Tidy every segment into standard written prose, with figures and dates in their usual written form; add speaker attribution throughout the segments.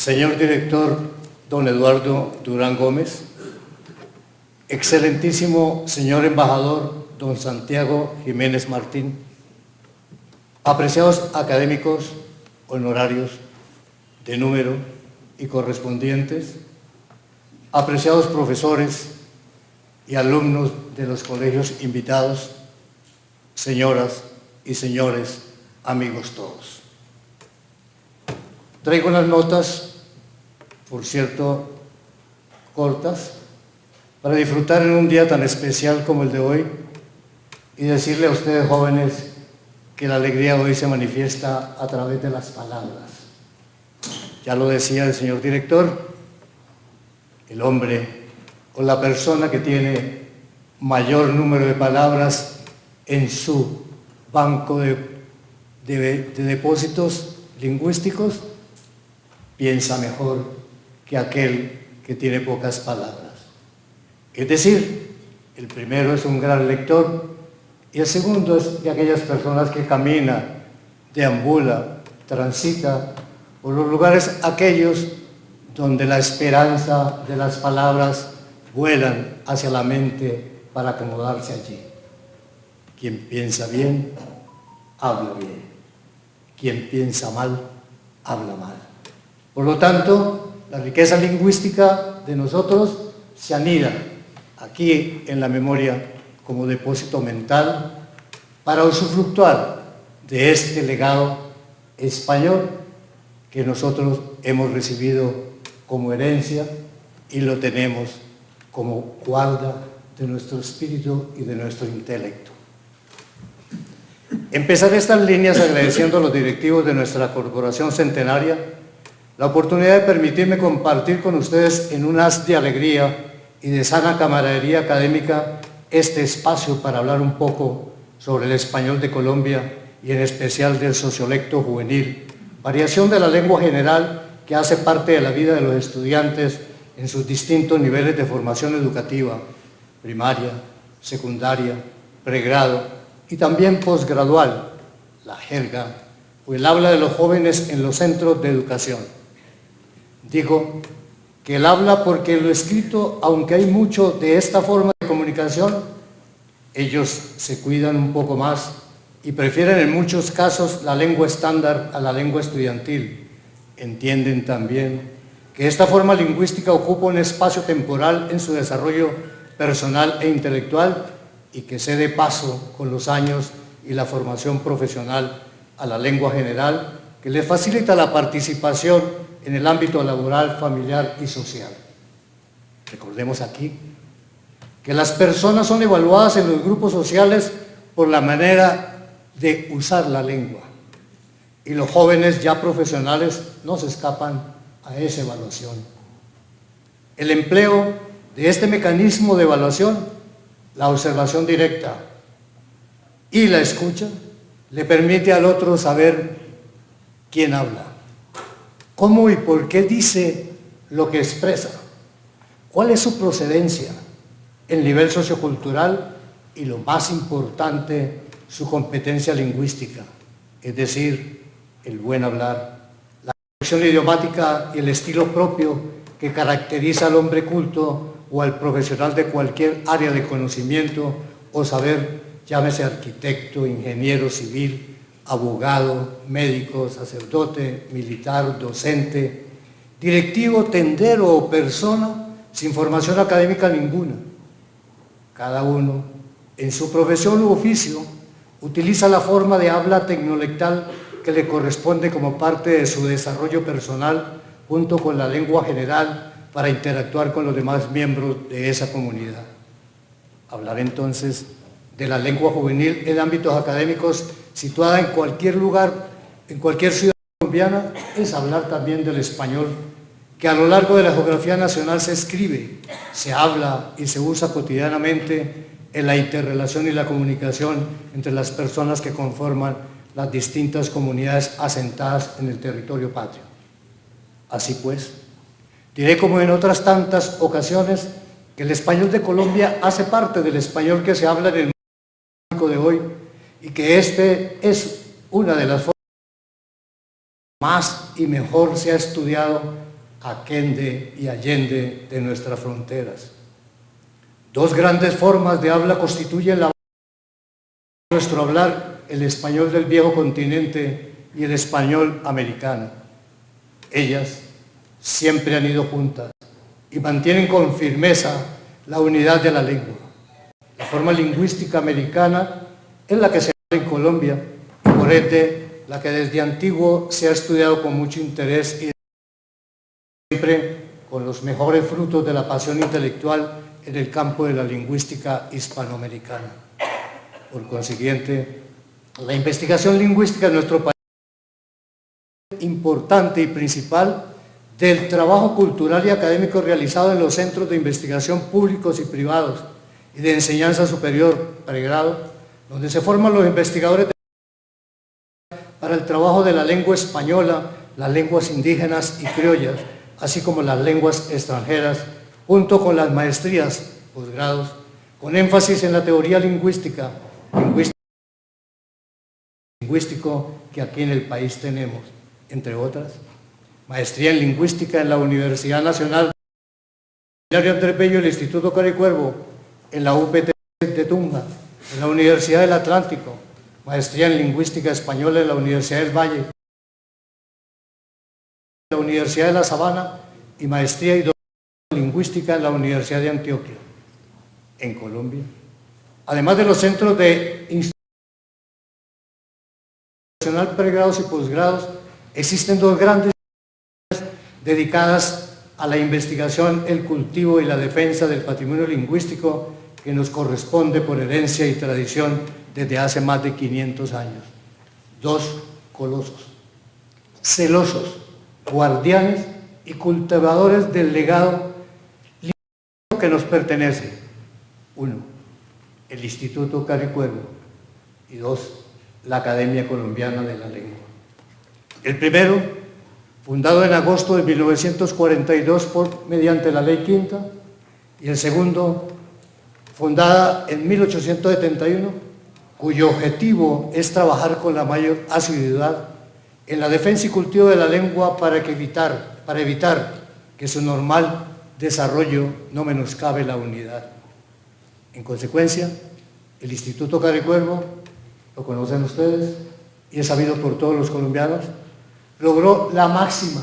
Speaker 1: Señor director don Eduardo Durán Gómez, excelentísimo señor embajador don Santiago Jiménez Martín, apreciados académicos honorarios de número y correspondientes, apreciados profesores y alumnos de los colegios invitados, señoras y señores, amigos todos. Traigo unas notas, por cierto, cortas, para disfrutar en un día tan especial como el de hoy y decirle a ustedes jóvenes que la alegría hoy se manifiesta a través de las palabras. Ya lo decía el señor director, el hombre o la persona que tiene mayor número de palabras en su banco de depósitos lingüísticos piensa mejor que aquel que tiene pocas palabras. Es decir, el primero es un gran lector y el segundo es de aquellas personas que camina, deambula, transita por los lugares aquellos donde la esperanza de las palabras vuelan hacia la mente para acomodarse allí. Quien piensa bien, habla bien. Quien piensa mal, habla mal. Por lo tanto, la riqueza lingüística de nosotros se anida aquí en la memoria como depósito mental para usufructuar de este legado español que nosotros hemos recibido como herencia y lo tenemos como guarda de nuestro espíritu y de nuestro intelecto. Empezaré estas líneas agradeciendo a los directivos de nuestra corporación centenaria la oportunidad de permitirme compartir con ustedes en un haz de alegría y de sana camaradería académica este espacio para hablar un poco sobre el español de Colombia y en especial del sociolecto juvenil, variación de la lengua general que hace parte de la vida de los estudiantes en sus distintos niveles de formación educativa, primaria, secundaria, pregrado y también posgradual, la jerga o el habla de los jóvenes en los centros de educación. Digo que el habla porque lo escrito, aunque hay mucho de esta forma de comunicación, ellos se cuidan un poco más y prefieren en muchos casos la lengua estándar a la lengua estudiantil. Entienden también que esta forma lingüística ocupa un espacio temporal en su desarrollo personal e intelectual y que cede paso con los años y la formación profesional a la lengua general, que les facilita la participación en el ámbito laboral, familiar y social. Recordemos aquí que las personas son evaluadas en los grupos sociales por la manera de usar la lengua y los jóvenes ya profesionales no se escapan a esa evaluación. El empleo de este mecanismo de evaluación, la observación directa y la escucha, le permite al otro saber quién habla, cómo y por qué dice lo que expresa, cuál es su procedencia, el nivel sociocultural y, lo más importante, su competencia lingüística, es decir, el buen hablar, la expresión idiomática y el estilo propio que caracteriza al hombre culto o al profesional de cualquier área de conocimiento o saber, llámese arquitecto, ingeniero civil, abogado, médico, sacerdote, militar, docente, directivo, tendero o persona sin formación académica ninguna. Cada uno, en su profesión u oficio, utiliza la forma de habla tecnolectal que le corresponde como parte de su desarrollo personal junto con la lengua general para interactuar con los demás miembros de esa comunidad. Hablar entonces de la lengua juvenil en ámbitos académicos situada en cualquier lugar, en cualquier ciudad colombiana, es hablar también del español, que a lo largo de la geografía nacional se escribe, se habla y se usa cotidianamente en la interrelación y la comunicación entre las personas que conforman las distintas comunidades asentadas en el territorio patrio. Así pues, diré como en otras tantas ocasiones que el español de Colombia hace parte del español que se habla en el mundo de hoy y que este es una de las formas más y mejor se ha estudiado aquende y allende de nuestras fronteras. Dos grandes formas de habla constituyen nuestro hablar, el español del viejo continente y el español americano. Ellas siempre han ido juntas y mantienen con firmeza la unidad de la lengua. La forma lingüística americana es la que se habla en Colombia y por ende la que desde antiguo se ha estudiado con mucho interés y siempre con los mejores frutos de la pasión intelectual en el campo de la lingüística hispanoamericana. Por consiguiente, la investigación lingüística en nuestro país es importante y principal del trabajo cultural y académico realizado en los centros de investigación públicos y privados y de enseñanza superior, pregrado, donde se forman los investigadores para el trabajo de la lengua española, las lenguas indígenas y criollas, así como las lenguas extranjeras, junto con las maestrías, posgrados, con énfasis en la teoría lingüístico que aquí en el país tenemos, entre otras. Maestría en Lingüística en la Universidad Nacional de Andrés Bello, el Instituto Caricuervo, en la UPT de Tunja, en la Universidad del Atlántico, maestría en Lingüística Española en la Universidad del Valle, en la Universidad de La Sabana y maestría y doctorado en Lingüística en la Universidad de Antioquia, en Colombia. Además de los centros de institucional pregrados y posgrados, existen dos grandes dedicadas a la investigación, el cultivo y la defensa del patrimonio lingüístico que nos corresponde por herencia y tradición desde hace más de 500 años. Dos colosos, celosos, guardianes y cultivadores del legado lingüístico que nos pertenece. Uno, el Instituto Caricuervo y dos, la Academia Colombiana de la Lengua. El primero, fundado en agosto de 1942 mediante la Ley Quinta, y el segundo, fundada en 1871, cuyo objetivo es trabajar con la mayor asiduidad en la defensa y cultivo de la lengua para evitar que su normal desarrollo no menoscabe la unidad. En consecuencia, el Instituto Caricuervo, lo conocen ustedes y es sabido por todos los colombianos, logró la máxima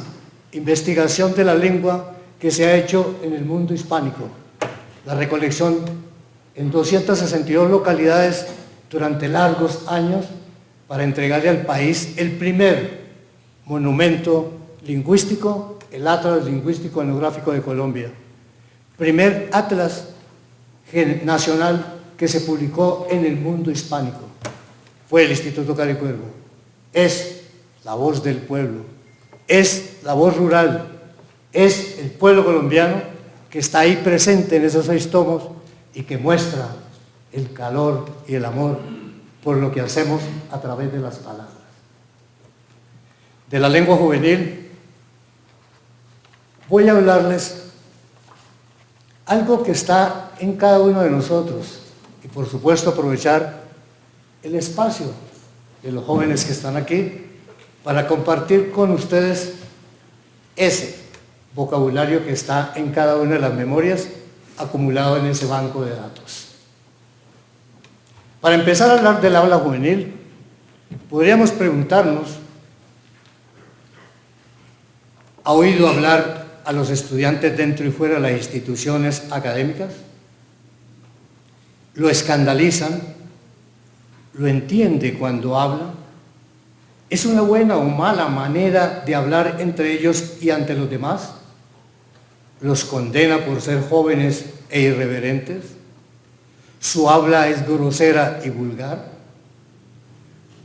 Speaker 1: investigación de la lengua que se ha hecho en el mundo hispánico, la recolección en 262 localidades durante largos años para entregarle al país el primer monumento lingüístico, el Atlas Lingüístico Etnográfico de Colombia, primer atlas nacional que se publicó en el mundo hispánico. Fue el Instituto Caricuervo. Es la voz del pueblo, es la voz rural, es el pueblo colombiano que está ahí presente en esos 6 tomos y que muestra el calor y el amor por lo que hacemos a través de las palabras. De la lengua juvenil voy a hablarles algo que está en cada uno de nosotros y por supuesto aprovechar el espacio de los jóvenes que están aquí para compartir con ustedes ese vocabulario que está en cada una de las memorias acumulado en ese banco de datos. Para empezar a hablar del habla juvenil, podríamos preguntarnos, ¿ha oído hablar a los estudiantes dentro y fuera de las instituciones académicas? ¿Lo escandalizan? ¿Lo entiende cuando habla? ¿Es una buena o mala manera de hablar entre ellos y ante los demás? ¿Los condena por ser jóvenes e irreverentes? ¿Su habla es grosera y vulgar?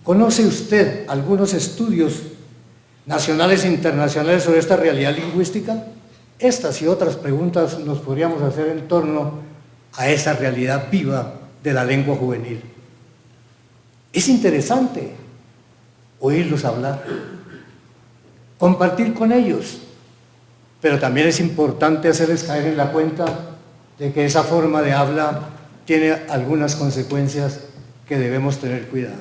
Speaker 1: ¿Conoce usted algunos estudios nacionales e internacionales sobre esta realidad lingüística? Estas y otras preguntas nos podríamos hacer en torno a esa realidad viva de la lengua juvenil. Es interesante oírlos hablar, compartir con ellos, pero también es importante hacerles caer en la cuenta de que esa forma de habla tiene algunas consecuencias que debemos tener cuidado.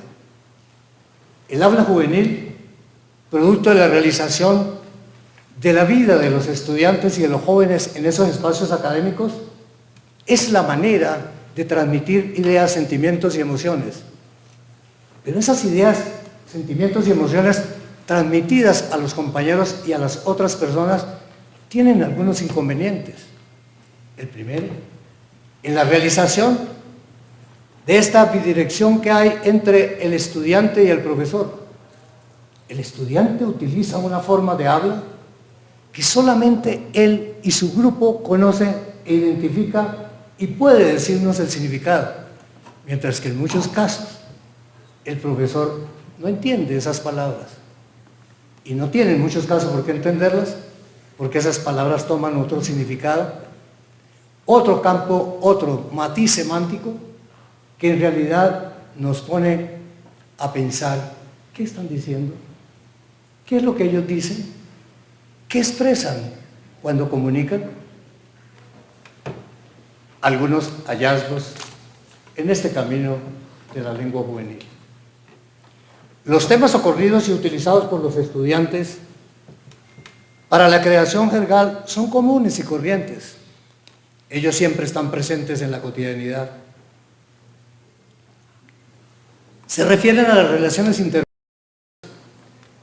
Speaker 1: El habla juvenil, producto de la realización de la vida de los estudiantes y de los jóvenes en esos espacios académicos es la manera de transmitir ideas, sentimientos y emociones. Pero esas ideas, sentimientos y emociones transmitidas a los compañeros y a las otras personas tienen algunos inconvenientes. El primero, en la realización de esta bidirección que hay entre el estudiante y el profesor. El estudiante utiliza una forma de habla que solamente él y su grupo conoce e identifica y puede decirnos el significado, mientras que en muchos casos el profesor no entiende esas palabras y no tiene en muchos casos por qué entenderlas, porque esas palabras toman otro significado, otro campo, otro matiz semántico que en realidad nos pone a pensar ¿qué están diciendo? ¿Qué es lo que ellos dicen? ¿Qué expresan cuando comunican? Algunos hallazgos en este camino de la lengua juvenil. Los temas ocurridos y utilizados por los estudiantes para la creación jergal son comunes y corrientes. Ellos siempre están presentes en la cotidianidad. Se refieren a las relaciones interpersonales,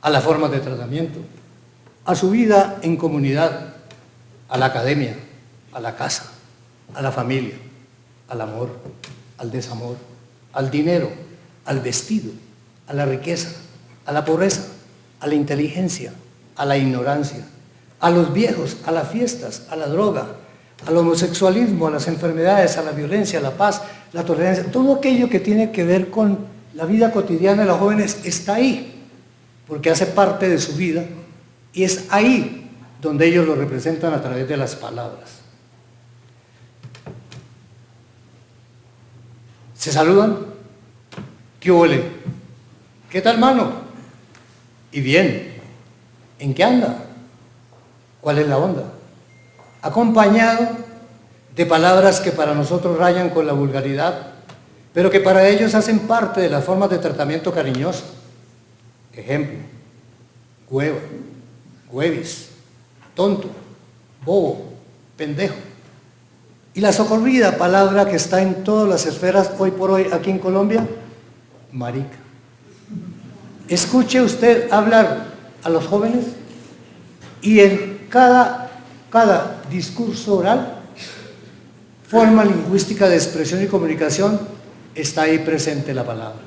Speaker 1: a las formas de tratamiento, a su vida en comunidad, a la academia, a la casa, a la familia, al amor, al desamor, al dinero, al vestido, a la riqueza, a la pobreza, a la inteligencia, a la ignorancia, a los viejos, a las fiestas, a la droga, al homosexualismo, a las enfermedades, a la violencia, a la paz, la tolerancia. Todo aquello que tiene que ver con la vida cotidiana de los jóvenes está ahí, porque hace parte de su vida y es ahí donde ellos lo representan a través de las palabras. ¿Se saludan? ¿Qué huele? ¿Qué tal, mano? Y bien, ¿en qué anda? ¿Cuál es la onda? Acompañado de palabras que para nosotros rayan con la vulgaridad, pero que para ellos hacen parte de las formas de tratamiento cariñoso. Ejemplo, hueva, huevis, tonto, bobo, pendejo. Y la socorrida palabra que está en todas las esferas hoy por hoy aquí en Colombia, marica. Escuche usted hablar a los jóvenes y en cada discurso oral, forma lingüística de expresión y comunicación, está ahí presente la palabra.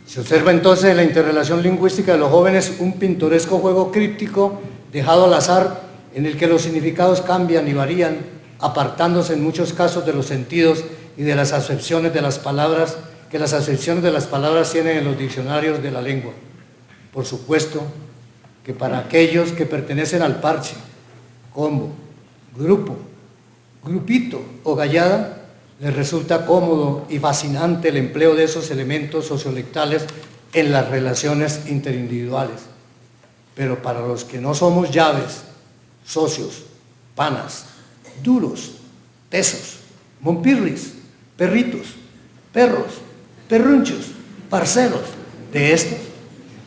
Speaker 1: Se observa entonces en la interrelación lingüística de los jóvenes un pintoresco juego críptico dejado al azar en el que los significados cambian y varían, apartándose en muchos casos de los sentidos y de las acepciones de las palabras que las acepciones de las palabras tienen en los diccionarios de la lengua. Por supuesto que para aquellos que pertenecen al parche, combo, grupo, grupito o gallada, les resulta cómodo y fascinante el empleo de esos elementos sociolectales en las relaciones interindividuales. Pero para los que no somos llaves, socios, panas, duros, tesos, monpirris, perritos, perros, perrunchos, parceros de estos,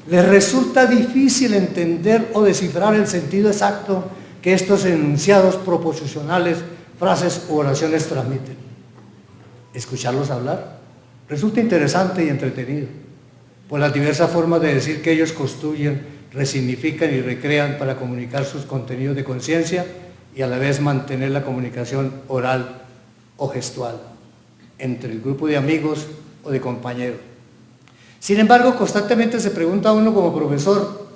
Speaker 1: les resulta difícil entender o descifrar el sentido exacto que estos enunciados proposicionales, frases u oraciones transmiten. Escucharlos hablar resulta interesante y entretenido, por las diversas formas de decir que ellos construyen, resignifican y recrean para comunicar sus contenidos de conciencia y a la vez mantener la comunicación oral o gestual entre el grupo de amigos o de compañeros. Sin embargo, constantemente se pregunta a uno como profesor,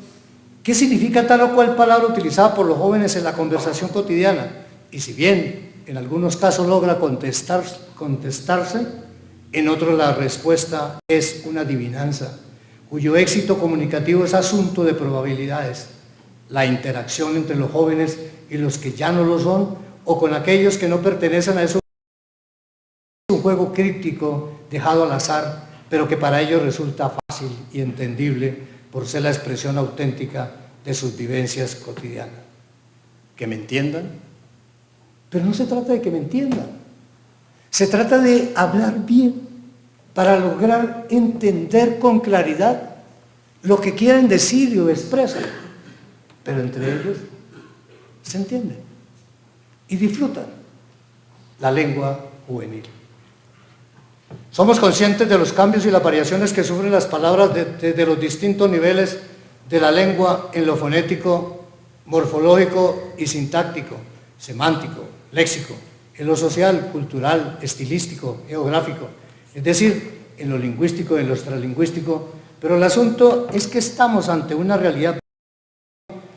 Speaker 1: ¿qué significa tal o cual palabra utilizada por los jóvenes en la conversación cotidiana? Y si bien en algunos casos logra contestarse, en otros la respuesta es una adivinanza, cuyo éxito comunicativo es asunto de probabilidades. La interacción entre los jóvenes y los que ya no lo son, o con aquellos que no pertenecen a eso, es un juego críptico dejado al azar, pero que para ellos resulta fácil y entendible por ser la expresión auténtica de sus vivencias cotidianas. ¿Que me entiendan? Pero no se trata de que me entiendan, se trata de hablar bien para lograr entender con claridad lo que quieren decir o expresan. pero entre ellos se entienden y disfrutan la lengua juvenil. Somos conscientes de los cambios y las variaciones que sufren las palabras desde los distintos niveles de la lengua en lo fonético, morfológico y sintáctico, semántico, léxico, en lo social, cultural, estilístico, geográfico, es decir, en lo lingüístico, en lo extralingüístico, pero el asunto es que estamos ante una realidad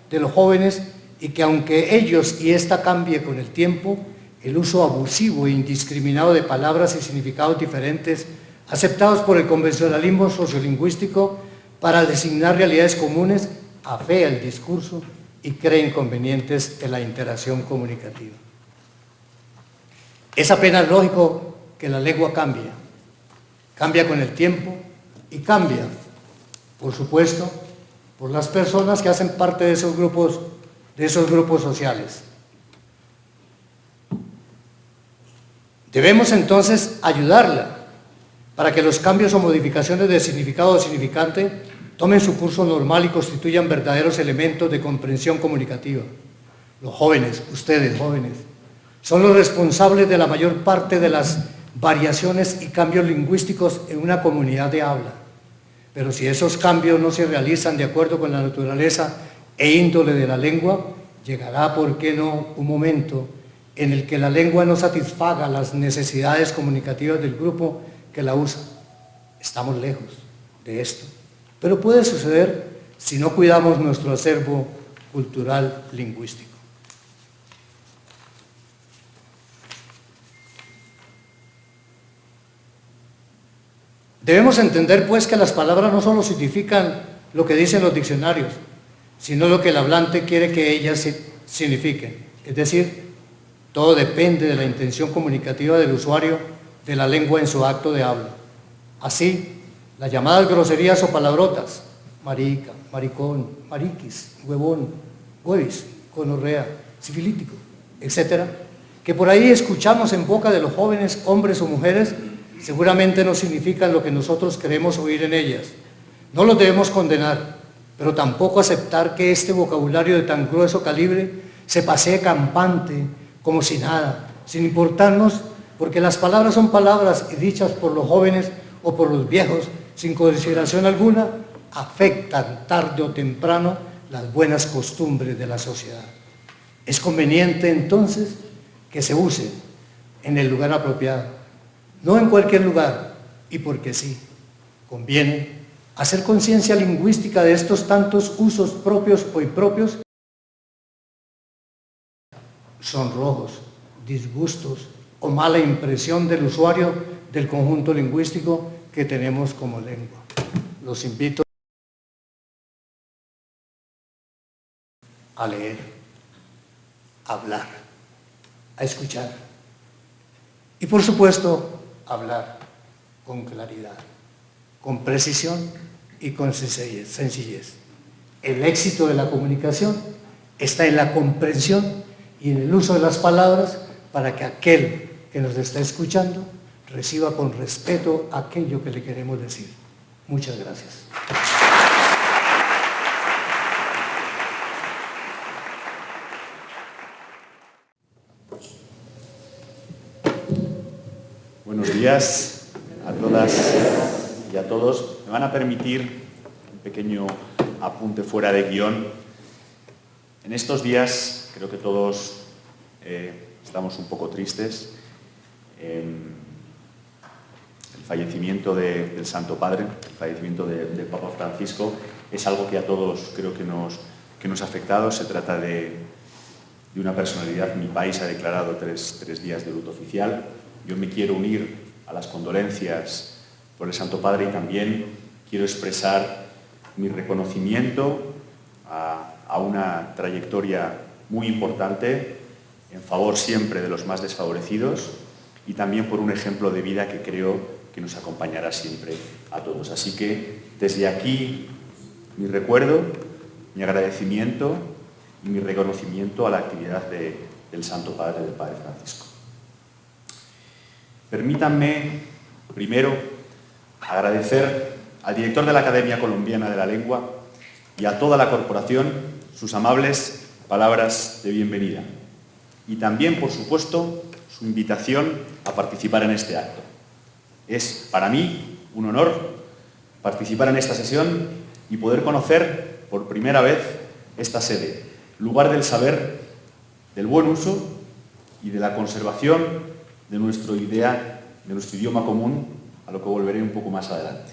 Speaker 1: de los jóvenes y que aunque ellos y esta cambie con el tiempo, el uso abusivo e indiscriminado de palabras y significados diferentes aceptados por el convencionalismo sociolingüístico para designar realidades comunes afea el discurso y crea inconvenientes en la interacción comunicativa. Es apenas lógico que la lengua cambia con el tiempo y cambia, por supuesto, por las personas que hacen parte de esos grupos sociales. Debemos entonces ayudarla para que los cambios o modificaciones de significado o significante tomen su curso normal y constituyan verdaderos elementos de comprensión comunicativa. Los jóvenes, ustedes jóvenes, son los responsables de la mayor parte de las variaciones y cambios lingüísticos en una comunidad de habla. Pero si esos cambios no se realizan de acuerdo con la naturaleza e índole de la lengua, llegará, ¿por qué no?, un momento en el que la lengua no satisfaga las necesidades comunicativas del grupo que la usa. Estamos lejos de esto, pero puede suceder si no cuidamos nuestro acervo cultural lingüístico. Debemos entender, pues, que las palabras no solo significan lo que dicen los diccionarios, sino lo que el hablante quiere que ellas signifiquen. Es decir, todo depende de la intención comunicativa del usuario de la lengua en su acto de habla. Así, las llamadas groserías o palabrotas, marica, maricón, mariquis, huevón, huevis, gonorrea, sifilítico, etc., que por ahí escuchamos en boca de los jóvenes, hombres o mujeres, seguramente no significan lo que nosotros queremos oír en ellas. No los debemos condenar, pero tampoco aceptar que este vocabulario de tan grueso calibre se pasee campante, como si nada, sin importarnos, porque las palabras son palabras y dichas por los jóvenes o por los viejos, sin consideración alguna, afectan tarde o temprano las buenas costumbres de la sociedad. Es conveniente entonces que se use en el lugar apropiado, no en cualquier lugar, y porque sí, conviene hacer conciencia lingüística de estos tantos usos propios o impropios, sonrojos, disgustos o mala impresión del usuario del conjunto lingüístico que tenemos como lengua. Los invito a leer, a hablar, a escuchar y, por supuesto, hablar con claridad, con precisión y con sencillez. El éxito de la comunicación está en la comprensión y en el uso de las palabras para que aquel que nos está escuchando reciba con respeto aquello que le queremos decir. Muchas gracias.
Speaker 2: Buenos días a todas y a todos. Me van a permitir un pequeño apunte fuera de guión. En estos días creo que todos estamos un poco tristes. El fallecimiento del Santo Padre, el fallecimiento del Papa Francisco, es algo que a todos creo que nos ha afectado. Se trata de una personalidad. Mi país ha declarado tres días de luto oficial. Yo me quiero unir a las condolencias por el Santo Padre y también quiero expresar mi reconocimiento a una trayectoria muy importante en favor siempre de los más desfavorecidos y también por un ejemplo de vida que creo que nos acompañará siempre a todos. Así que desde aquí mi recuerdo, mi agradecimiento y mi reconocimiento a la actividad del Santo Padre, del Padre Francisco. Permítanme primero agradecer al director de la Academia Colombiana de la Lengua y a toda la corporación sus amables palabras de bienvenida y también, por supuesto, su invitación a participar en este acto. Es para mí un honor participar en esta sesión y poder conocer por primera vez esta sede, lugar del saber, del buen uso y de la conservación de nuestro idioma común, a lo que volveré un poco más adelante.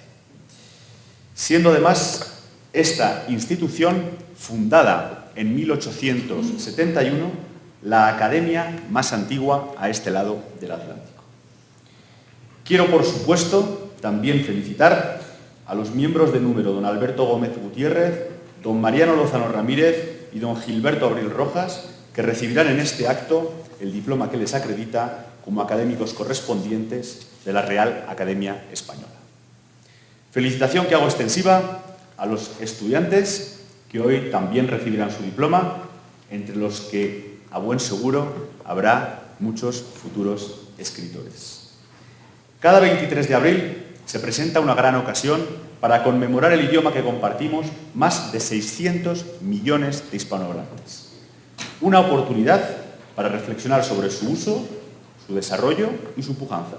Speaker 2: Siendo además esta institución fundada en 1871, la academia más antigua a este lado del Atlántico. Quiero, por supuesto, también felicitar a los miembros del número don Alberto Gómez Gutiérrez, don Mariano Lozano Ramírez y don Gilberto Abril Rojas, que recibirán en este acto el diploma que les acredita como académicos correspondientes de la Real Academia Española. Felicitación que hago extensiva a los estudiantes que hoy también recibirán su diploma, entre los que, a buen seguro, habrá muchos futuros escritores. Cada 23 de abril se presenta una gran ocasión para conmemorar el idioma que compartimos más de 600 millones de hispanohablantes. Una oportunidad para reflexionar sobre su uso, su desarrollo y su pujanza.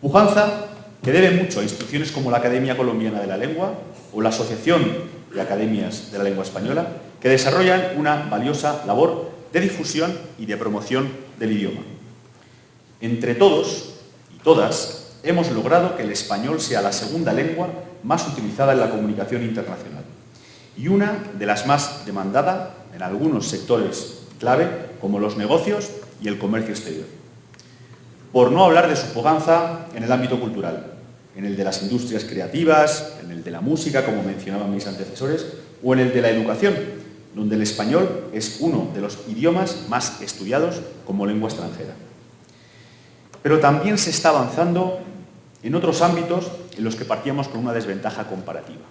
Speaker 2: Pujanza que debe mucho a instituciones como la Academia Colombiana de la Lengua o la Asociación de Academias de la Lengua Española, que desarrollan una valiosa labor de difusión y de promoción del idioma. Entre todos y todas, hemos logrado que el español sea la segunda lengua más utilizada en la comunicación internacional y una de las más demandadas en algunos sectores clave, como los negocios y el comercio exterior. Por no hablar de su pujanza en el ámbito cultural, en el de las industrias creativas, en el de la música, como mencionaban mis antecesores, o en el de la educación, donde el español es uno de los idiomas más estudiados como lengua extranjera. Pero también se está avanzando en otros ámbitos en los que partíamos con una desventaja comparativa.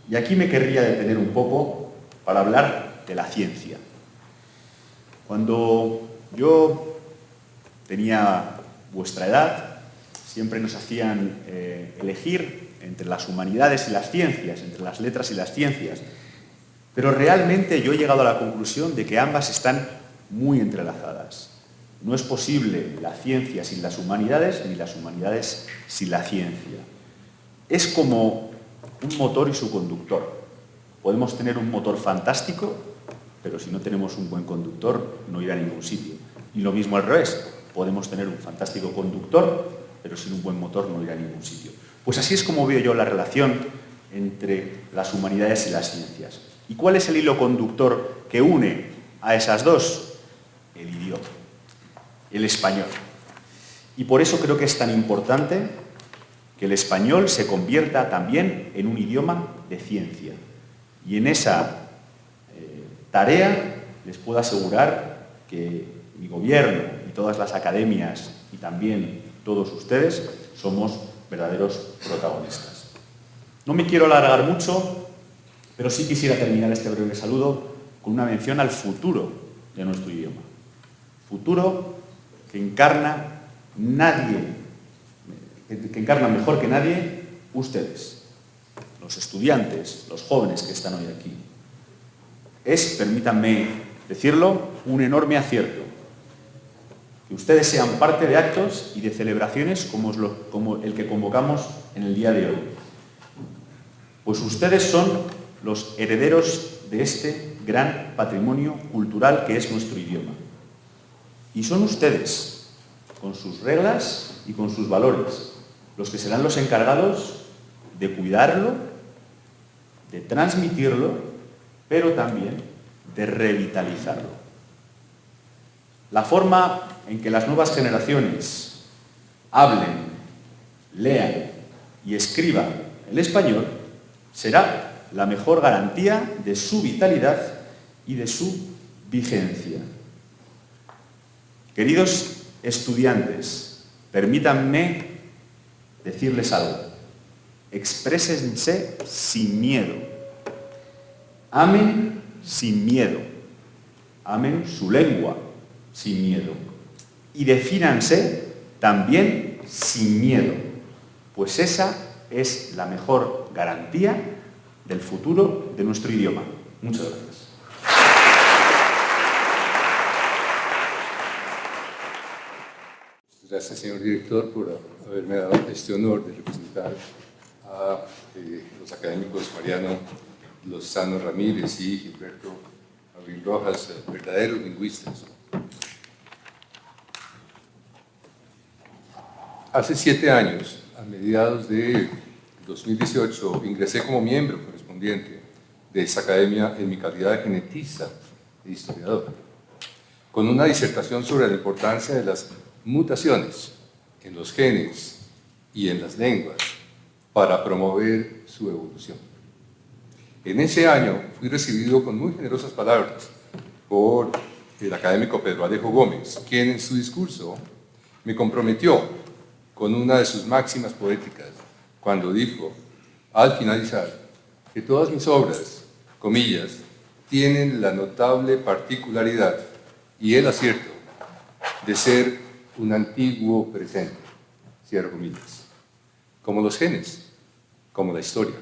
Speaker 2: Y aquí me querría detener un poco para hablar de la ciencia. Cuando yo tenía vuestra edad, siempre nos hacían elegir entre las humanidades y las ciencias, entre las letras y las ciencias. Pero realmente yo he llegado a la conclusión de que ambas están muy entrelazadas. No es posible la ciencia sin las humanidades, ni las humanidades sin la ciencia. Es como un motor y su conductor. Podemos tener un motor fantástico, pero si no tenemos un buen conductor, no irá a ningún sitio. Y lo mismo al revés. Podemos tener un fantástico conductor, pero sin un buen motor no irá a ningún sitio. Pues así es como veo yo la relación entre las humanidades y las ciencias. ¿Y cuál es el hilo conductor que une a esas dos? El idioma, el español. Y por eso creo que es tan importante que el español se convierta también en un idioma de ciencia. Y en esa tarea les puedo asegurar que mi gobierno y todas las academias y también todos ustedes somos verdaderos protagonistas. No me quiero alargar mucho, pero sí quisiera terminar este breve saludo con una mención al futuro de nuestro idioma. Futuro que encarna mejor que nadie ustedes, los estudiantes, los jóvenes que están hoy aquí. Es, permítanme decirlo, un enorme acierto que ustedes sean parte de actos y de celebraciones como el que convocamos en el día de hoy. Pues ustedes son los herederos de este gran patrimonio cultural que es nuestro idioma. Y son ustedes, con sus reglas y con sus valores, los que serán los encargados de cuidarlo, de transmitirlo, pero también de revitalizarlo. La forma en que las nuevas generaciones hablen, lean y escriban el español será la mejor garantía de su vitalidad y de su vigencia. Queridos estudiantes, permítanme decirles algo. Exprésense sin miedo. Amen sin miedo. Amen su lengua sin miedo. Y defínanse también sin miedo, pues esa es la mejor garantía del futuro de nuestro idioma. Muchas gracias.
Speaker 3: Gracias, señor director, por haberme dado este honor de representar a los académicos Mariano Lozano Ramírez y Gilberto Abril Rojas, verdaderos lingüistas. Hace 7 años, a mediados de 2018, ingresé como miembro correspondiente de esta academia en mi calidad de genetista e historiador, con una disertación sobre la importancia de las mutaciones en los genes y en las lenguas para promover su evolución. En ese año fui recibido con muy generosas palabras por el académico Pedro Alejo Gómez, quien en su discurso me comprometió con una de sus máximas poéticas cuando dijo, al finalizar, que todas mis obras, comillas, tienen la notable particularidad y el acierto de ser un antiguo presente, cierro comillas, como los genes, como la historia.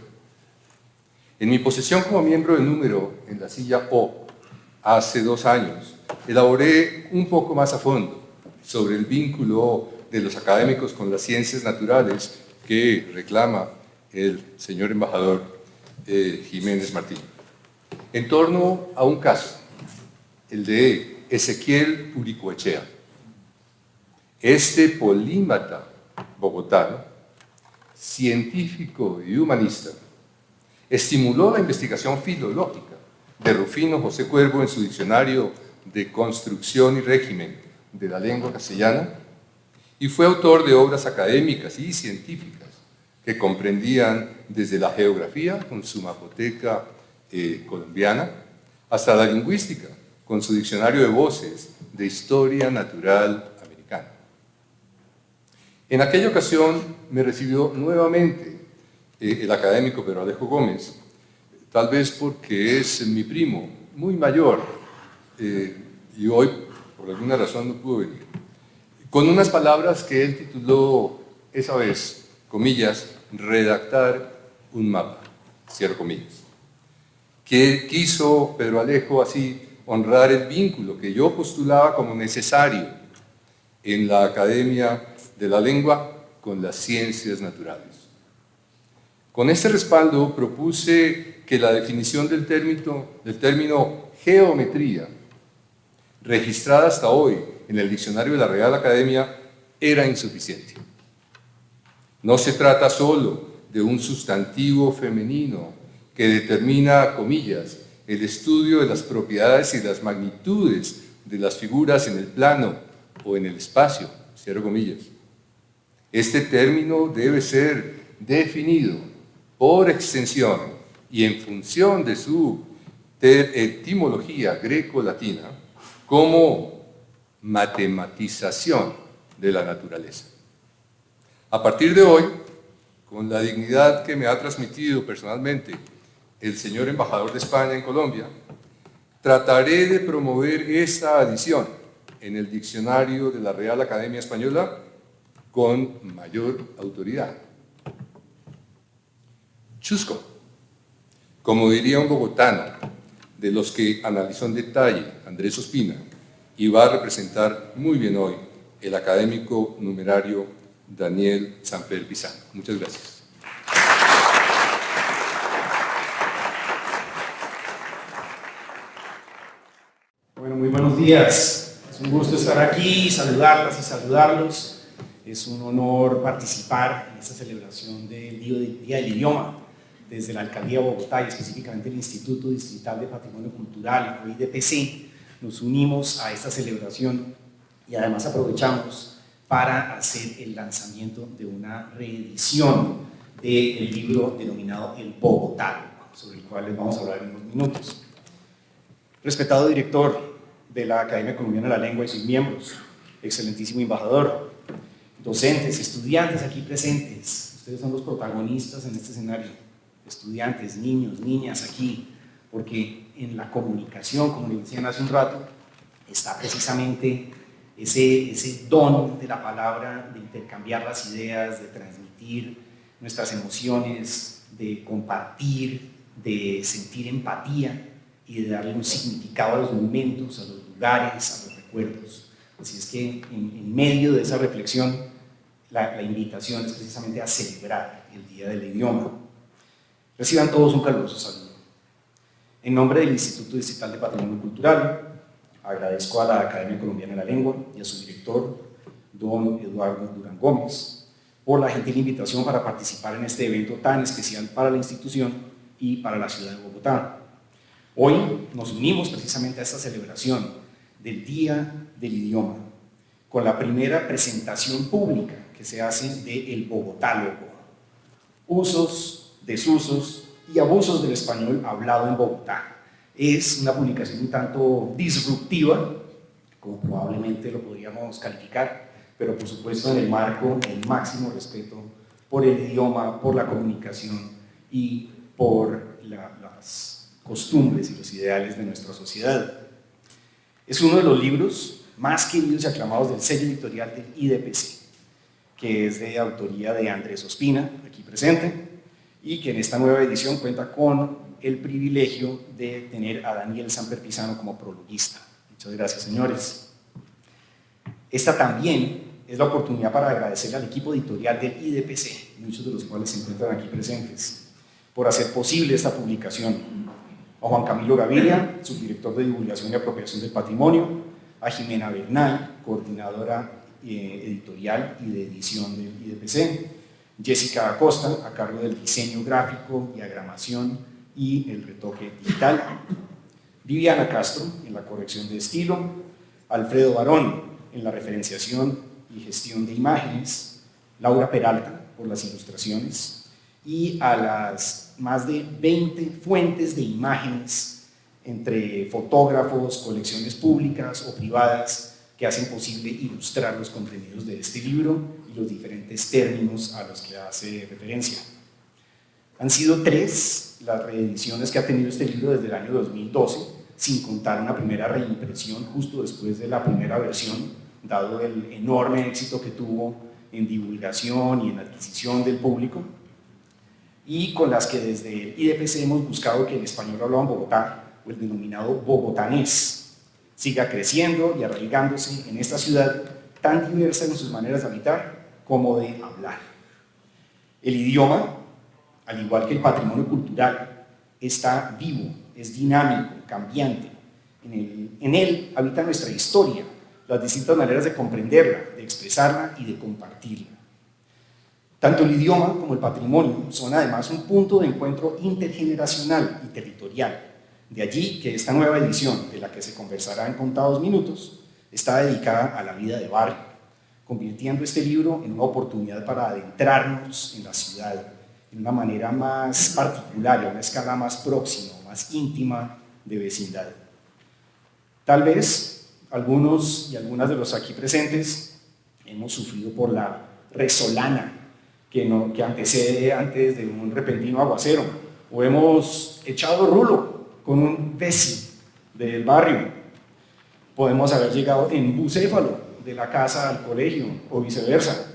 Speaker 3: En mi posesión como miembro de número en la silla O, hace 2 años, elaboré un poco más a fondo sobre el vínculo de los académicos con las ciencias naturales que reclama el señor embajador Jiménez Martín, en torno a un caso, el de Ezequiel Uricoechea. Este polímata bogotano, científico y humanista, estimuló la investigación filológica de Rufino José Cuervo en su diccionario de Construcción y Régimen de la Lengua Castellana y fue autor de obras académicas y científicas que comprendían desde la geografía con su mapoteca colombiana hasta la lingüística con su diccionario de voces de historia natural americana. En aquella ocasión me recibió nuevamente el académico Pedro Alejo Gómez, tal vez porque es mi primo, muy mayor, y hoy por alguna razón no pudo venir, con unas palabras que él tituló esa vez, comillas, redactar un mapa, cierro comillas. Que quiso Pedro Alejo así honrar el vínculo que yo postulaba como necesario en la Academia de la Lengua con las ciencias naturales. Con este respaldo propuse que la definición del término geometría, registrada hasta hoy en el diccionario de la Real Academia, era insuficiente. No se trata solo de un sustantivo femenino que determina, comillas, el estudio de las propiedades y las magnitudes de las figuras en el plano o en el espacio, cierro comillas. Este término debe ser definido por extensión y en función de su etimología greco-latina como matematización de la naturaleza. A partir de hoy, con la dignidad que me ha transmitido personalmente el señor embajador de España en Colombia, trataré de promover esta adición en el diccionario de la Real Academia Española con mayor autoridad. Chusco, como diría un bogotano, de los que analizó en detalle Andrés Ospina, y va a representar muy bien hoy el académico numerario Daniel Samper Pizano. Muchas gracias.
Speaker 4: Bueno, muy buenos días. Es un gusto estar aquí, saludarlas y saludarlos. Es un honor participar en esta celebración del Día del Idioma desde la Alcaldía de Bogotá y específicamente el Instituto Distrital de Patrimonio Cultural, o IDPC. Nos unimos a esta celebración y además aprovechamos para hacer el lanzamiento de una reedición del libro denominado El Bogotá, sobre el cual les vamos a hablar en unos minutos. Respetado director de la Academia Colombiana de la Lengua y sus miembros, excelentísimo embajador, docentes, estudiantes aquí presentes, ustedes son los protagonistas en este escenario, estudiantes, niños, niñas aquí, porque en la comunicación, como les decían hace un rato, está precisamente ese don de la palabra, de intercambiar las ideas, de transmitir nuestras emociones, de compartir, de sentir empatía y de darle un significado a los momentos, a los lugares, a los recuerdos. Así es que en medio de esa reflexión, la invitación es precisamente a celebrar el Día del Idioma. Reciban todos un caluroso saludo. En nombre del Instituto Distrital de Patrimonio Cultural, agradezco a la Academia Colombiana de la Lengua y a su director, don Eduardo Durán Gómez, por la gentil invitación para participar en este evento tan especial para la institución y para la ciudad de Bogotá. Hoy nos unimos precisamente a esta celebración del Día del Idioma, con la primera presentación pública que se hace de El Bogotálogo, usos, desusos y abusos del español hablado en Bogotá. Es una publicación un tanto disruptiva, como probablemente lo podríamos calificar, pero por supuesto en el marco del máximo respeto por el idioma, por la comunicación y por las costumbres y los ideales de nuestra sociedad. Es uno de los libros más queridos y aclamados del sello editorial del IDPC, que es de autoría de Andrés Ospina, aquí presente, y que en esta nueva edición cuenta con el privilegio de tener a Daniel Samper Pisano como prologuista. Muchas gracias, señores. Esta también es la oportunidad para agradecerle al equipo editorial del IDPC, muchos de los cuales se encuentran aquí presentes, por hacer posible esta publicación. A Juan Camilo Gaviria, subdirector de Divulgación y Apropiación del Patrimonio, a Jimena Bernal, coordinadora editorial y de edición del IDPC, Jessica Acosta, a cargo del diseño gráfico, diagramación y el retoque digital, Viviana Castro, en la corrección de estilo, Alfredo Barón, en la referenciación y gestión de imágenes, Laura Peralta, por las ilustraciones, y a las más de 20 fuentes de imágenes entre fotógrafos, colecciones públicas o privadas que hacen posible ilustrar los contenidos de este libro y los diferentes términos a los que hace referencia. Han sido 3 las reediciones que ha tenido este libro desde el año 2012, sin contar una primera reimpresión justo después de la primera versión, dado el enorme éxito que tuvo en divulgación y en adquisición del público, y con las que desde el IDPC hemos buscado que el español hablado en Bogotá, o el denominado bogotanés, siga creciendo y arraigándose en esta ciudad tan diversa en sus maneras de habitar como de hablar. El idioma, al igual que el patrimonio cultural, está vivo, es dinámico, cambiante. En él habita nuestra historia, las distintas maneras de comprenderla, de expresarla y de compartirla. Tanto el idioma como el patrimonio son además un punto de encuentro intergeneracional y territorial. De allí que esta nueva edición, de la que se conversará en contados minutos, está dedicada a la vida de barrio, convirtiendo este libro en una oportunidad para adentrarnos en la ciudad, en una manera más particular y a una escala más próxima, más íntima de vecindad. Tal vez algunos y algunas de los aquí presentes hemos sufrido por la resolana que antecede antes de un repentino aguacero, o hemos echado rulo con un vecino del barrio. Podemos haber llegado en bucéfalo de la casa al colegio o viceversa,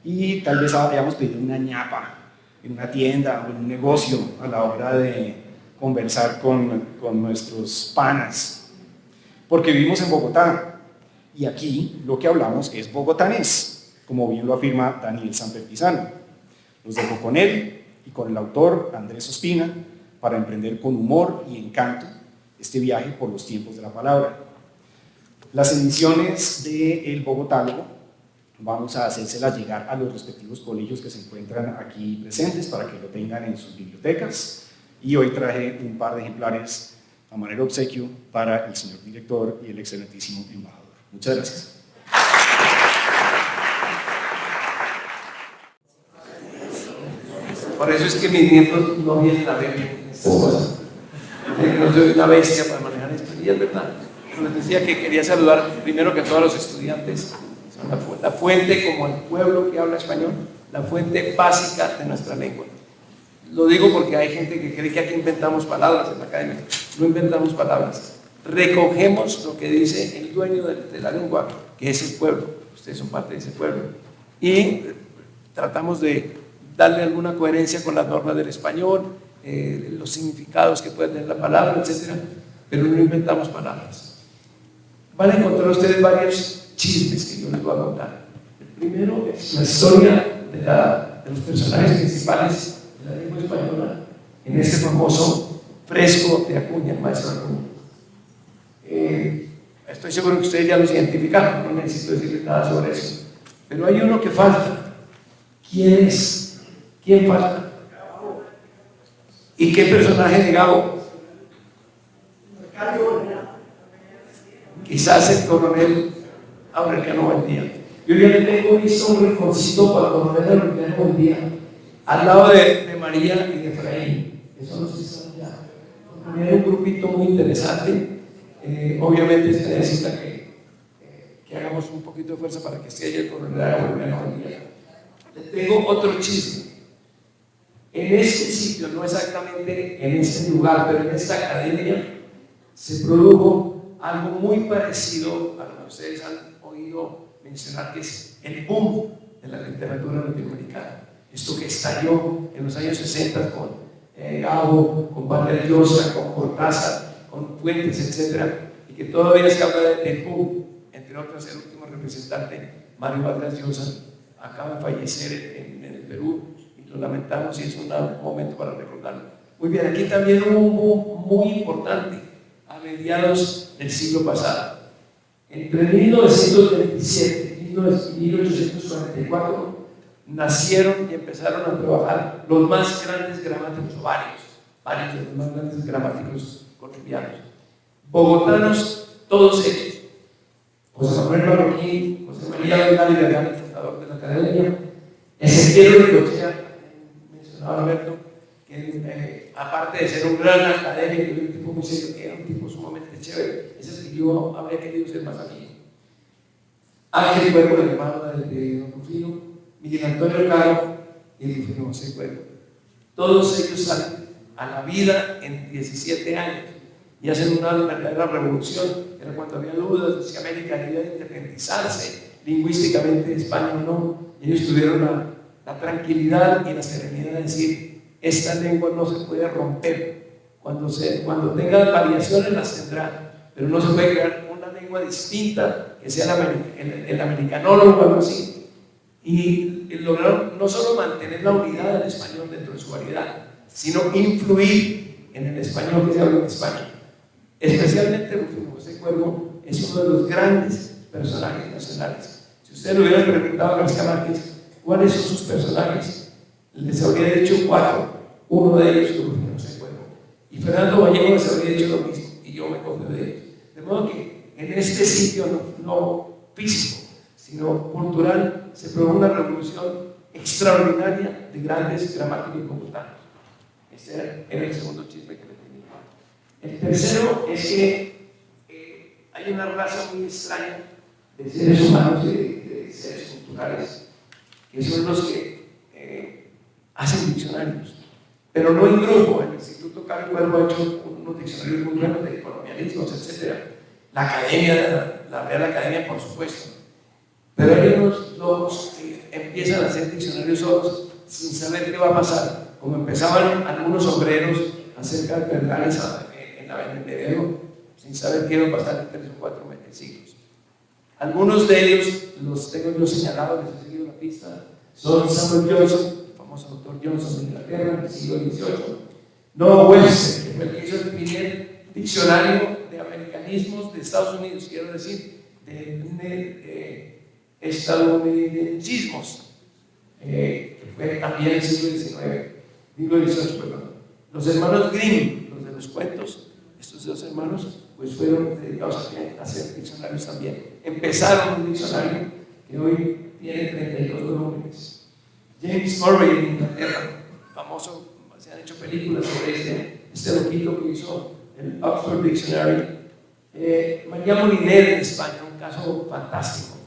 Speaker 4: y tal vez hayamos pedido una ñapa en una tienda o en un negocio a la hora de conversar con nuestros panas, porque vivimos en Bogotá y aquí lo que hablamos es bogotanés, como bien lo afirma Daniel Samper Pisano. Los dejo con él y con el autor Andrés Ospina para emprender con humor y encanto este viaje por los tiempos de la palabra. Las ediciones de El Bogotálogo vamos a hacérselas llegar a los respectivos colegios que se encuentran aquí presentes para que lo tengan en sus bibliotecas, y hoy traje un par de ejemplares a manera de obsequio para el señor director y el excelentísimo embajador. Muchas gracias.
Speaker 5: Por eso es que mis nietos no vienen a ver estas cosas. No soy una bestia para manejar esto, y es verdad. Yo les decía que quería saludar primero que a todos los estudiantes. Son la fuente, como el pueblo que habla español, la fuente básica de nuestra lengua. Lo digo porque hay gente que cree que aquí inventamos palabras en la academia. No inventamos palabras. Recogemos lo que dice el dueño de la lengua, que es el pueblo. Ustedes son parte de ese pueblo. Y tratamos de darle alguna coherencia con las normas del español, los significados que puede tener la palabra, etc. Pero no inventamos palabras. Van a encontrar ustedes varios chismes que yo les voy a contar. El primero es la historia de los personajes principales de la lengua española en este famoso fresco de Acuña, el maestro Acuña. Estoy seguro que ustedes ya los identificaron, no necesito decirles nada sobre eso. Pero hay uno que falta. ¿Quién es? ¿Quién falta? ¿Y qué personaje de Gabo? Quizás el coronel Aureliano Buendía. Yo ya le tengo visto un rinconcito para el coronel Aureliano Buendía al lado de María y de Efraín, que son los que están allá. Era un grupito muy interesante. Obviamente se necesita que hagamos un poquito de fuerza para que esté ahí el coronel Aureliano Buendía. Le tengo otro chisme. En este sitio, no exactamente en este lugar, pero en esta academia, se produjo algo muy parecido a lo que ustedes han oído mencionar, que es el boom de la literatura latinoamericana. Esto que estalló en los años 60 con Gabo, con Vargas Llosa, con Cortázar, con Fuentes, etc. Y que todavía se habla del boom, entre otras el último representante, Mario Vargas Llosa, acaba de fallecer en el Perú y lo lamentamos y es un momento para recordarlo. Muy bien, aquí también hubo un boom muy importante a mediados del siglo pasado. Entre 1927 y 1844 nacieron y empezaron a trabajar los más grandes gramáticos, varios de los más grandes gramáticos colombianos. Bogotanos, todos ellos. José Manuel Marroquín, José María Vidal y Vergara, el fundador de la academia, Ezequiel Ricochea, mencionaba Alberto, que aparte de ser un gran académico y un tipo muy serio, que era un tipo sumamente chévere, ese es el que yo habría querido ser más amigo. Ángel Cuervo, el hermano de don Rufino, Miguel Antonio Caro y Rufino José Cuervo. Todos ellos salen a la vida en 17 años y hacen una verdadera revolución. Era cuando había dudas de si América debía independizarse lingüísticamente de España o no. Ellos tuvieron la tranquilidad y la serenidad de decir: esta lengua no se puede romper. Cuando tenga variaciones las tendrá, pero no se puede crear una lengua distinta que sea el americanólogo o algo así. Y lograron no solo mantener la unidad del español dentro de su variedad, sino influir en el español que se habla en España. Especialmente Rufino José Cuervo es uno de los grandes personajes nacionales. Si ustedes le hubieran preguntado a García Márquez cuáles son sus personajes, les habría dicho 4. Uno de ellos es Rufino José Cuervo. Y Fernando Vallejo les habría dicho lo mismo, y yo me copio de ellos. De modo que en este sitio no físico, sino cultural, se produjo una revolución extraordinaria de grandes gramáticos bogotanos. Ese era el segundo chisme que le tenía. El tercero es que hay una raza muy extraña de seres humanos, de seres culturales, que son los que hacen diccionarios, pero no en grupo. El Instituto Carlos Cuervo ha hecho unos diccionarios muy buenos de colonialismos, etc. La academia, la Real Academia, por supuesto. Pero hay unos locos que empiezan a hacer diccionarios solos sin saber qué va a pasar, como empezaban algunos obreros acerca de Perlanes en la Vendedero, sin saber qué iba a pasar en 3 o 4 siglos. Algunos de ellos los tengo yo señalados, les he seguido la pista. Son Samuel Johnson, el famoso doctor Johnson de Inglaterra en el siglo XVIII, Noah Webster, que fue el que hizo el primer diccionario de americanismos de Estados Unidos, quiero decir, de estadounidenses, que fue también el siglo XVIII, perdón. Los hermanos Grimm, los de los cuentos, estos 2 hermanos, pues fueron dedicados a hacer diccionarios también. Empezaron un diccionario que hoy tiene 32 volúmenes. James Murray en Inglaterra, famoso, se han hecho películas sobre este loquito que hizo el Oxford Dictionary. María Moliner en España, un caso fantástico.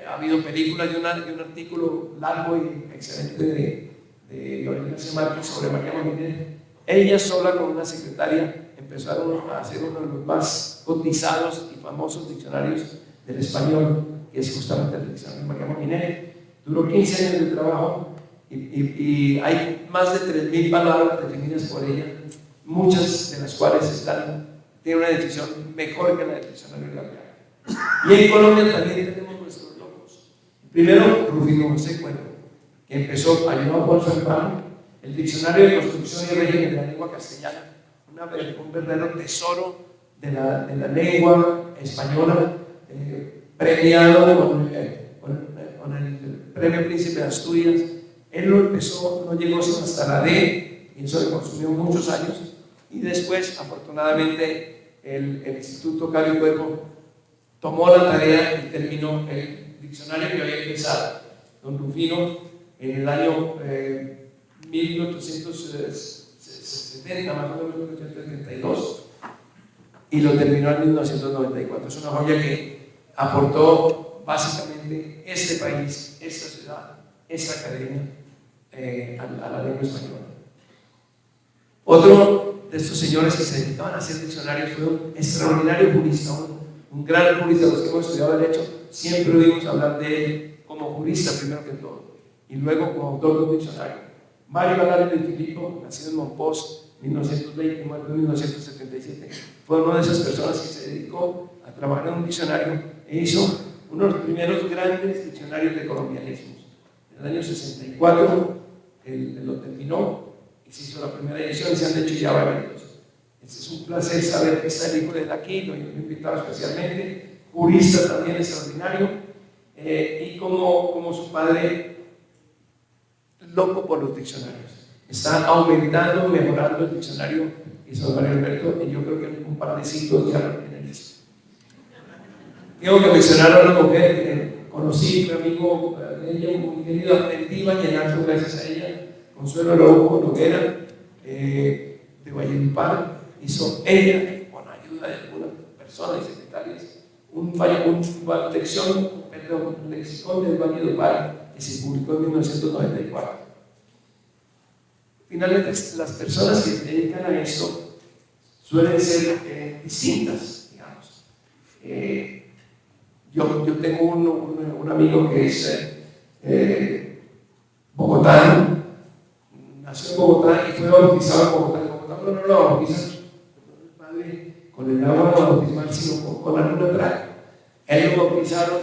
Speaker 5: Ha habido películas y un artículo largo y excelente de Gabriel García Márquez sobre María Moliner. Ella sola con una secretaria empezaron a hacer uno de los más cotizados y famosos diccionarios del español, que es justamente el diccionario de María Moliner. Duró 15 años de trabajo y hay más de 3.000 palabras definidas por ella, muchas de las cuales tienen una definición mejor que la del diccionario de la Real. Y en Colombia también tenemos nuestros locos. Primero, Rufino José Cuervo, que empezó, ayudó a Alfonso Hermano, el Diccionario de Construcción y Régimen de la Lengua Castellana, un verdadero tesoro de la lengua española, premiado con el Premio Príncipe de Asturias. Él lo empezó, no llegó sino hasta la D, y eso le consumió muchos años, y después, afortunadamente, el Instituto Cabio Cuervo tomó la tarea y terminó el diccionario que había empezado don Rufino en el año 1870, más o menos 1832, y lo terminó en 1994. Es una joya que aportó básicamente este país, esta ciudad, esta academia a la lengua española. Otro de estos señores que se dedicaban a hacer diccionarios fue un extraordinario jurista, un gran jurista. Los que hemos estudiado Derecho siempre oímos hablar de él como jurista primero que todo, y luego como autor de un diccionario. Mario Alario de Filippo, nacido en Monpós, 1920, muerto en 1977, fue una de esas personas que se dedicó a trabajar en un diccionario e hizo uno de los primeros grandes diccionarios de colonialismos. En el año 64 él lo terminó y se hizo la primera edición y se han hecho ya varios. Es un placer saber que está el hijo de él aquí, lo he invitado especialmente, jurista también extraordinario, y como su padre, loco por los diccionarios. Está aumentando, mejorando el diccionario y San Mario Alberto, y yo creo que un par de siglos ya lo tienen listo. Tengo que mencionar a una mujer que conocí, fue amigo de ella, muy querido, aprendí vallenato gracias a ella, Consuelo Araujo Noguera, de Valledupar. Hizo ella, con ayuda de algunas personas y secretarias, un lexicón del Valledupar que se publicó en 1994. Finalmente, las personas que se dedican a esto suelen ser distintas, digamos. Yo tengo un amigo que es bogotano, nació en Bogotá y fue bautizado en Bogotá. En Bogotá no lo bautizan el padre con el agua bautismal, sino con alguna traca. Él lo bautizaron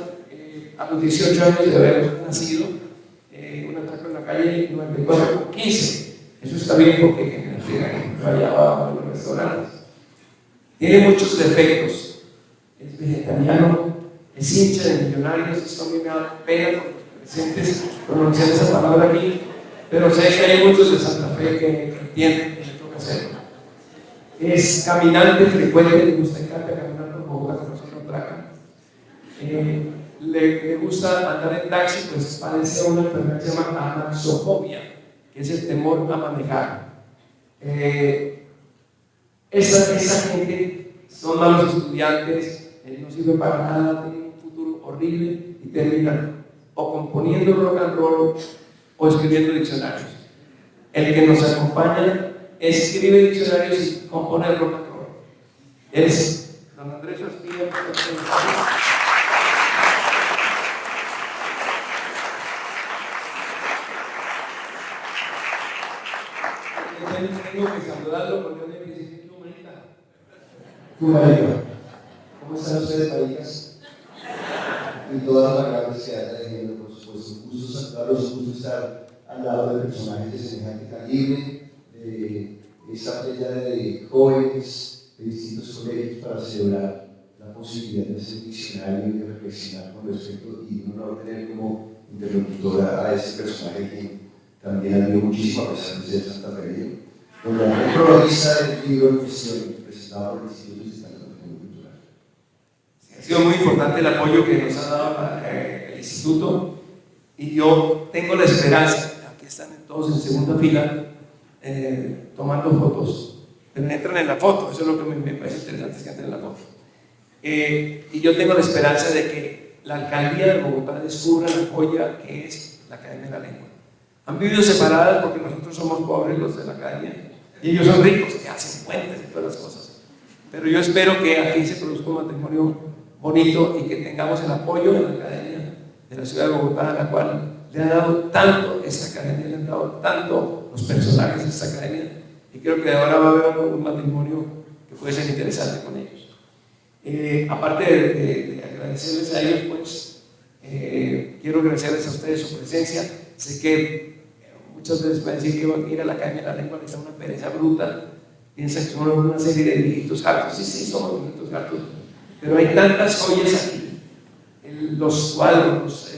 Speaker 5: a los 18 años de haber nacido, una traca en la calle 94-15. Eso está bien porque allá va a los restaurantes. Tiene muchos defectos. Es vegetariano, es hincha de Millonarios. Esto a mí me da pena por los presentes pronunciar esa palabra aquí, pero sé que hay muchos de Santa Fe que entienden que le toca hacerlo. Es caminante frecuente, le gusta caminar por Bogotá, que no se lo tracan. Le gusta andar en taxi, pues padece una enfermedad que se llama anaxofobia, que es el temor a manejar. Esa gente son malos estudiantes, no sirven para nada, tienen un futuro horrible y terminan o componiendo rock and roll o escribiendo diccionarios. El que nos acompaña escribe diccionarios y compone rock and roll. Es don Andrés Ospina. Tengo que saludarlo porque me dice,
Speaker 6: Marita, ¿cómo están ustedes, maricas? Y todas las palabras que haya diciendo, por supuesto, un gusto saludarlos, un gusto estar al lado de personajes de semejante calibre, de esta playa de jóvenes de distintos colegios para celebrar la posibilidad de hacer diccionario y de reflexionar con respecto, y un honor tener como interlocutora a ese personaje que también admiro muchísimo a pesar de ser Santa Fe, donde el protagonista del libro en cuestión presentado por el Instituto Estatal de Patrimonio Cultural.
Speaker 5: Ha sido muy importante el apoyo que nos ha dado el Instituto, y yo tengo la esperanza, aquí están todos en segunda fila tomando fotos, pero entran en la foto, eso es lo que me parece interesante, es que entren en la foto. Y yo tengo la esperanza de que la alcaldía de Bogotá descubra la joya que es la Academia de la Lengua. Han vivido separadas porque nosotros somos pobres, los de la academia, y ellos son ricos, que hacen puentes y todas las cosas. Pero yo espero que aquí se produzca un matrimonio bonito y que tengamos el apoyo de la academia de la ciudad de Bogotá, a la cual le ha dado tanto esta academia, le han dado tanto los personajes de esta academia, y creo que ahora va a haber un matrimonio que puede ser interesante con ellos. Aparte de agradecerles a ellos, pues quiero agradecerles a ustedes su presencia. Sé que muchas veces pueden decir que ir a la Academia de la Lengua les da una pereza bruta, piensan que son una serie de viejitos hartos. Sí, somos viejitos hartos, pero hay tantas joyas aquí, los cuadros,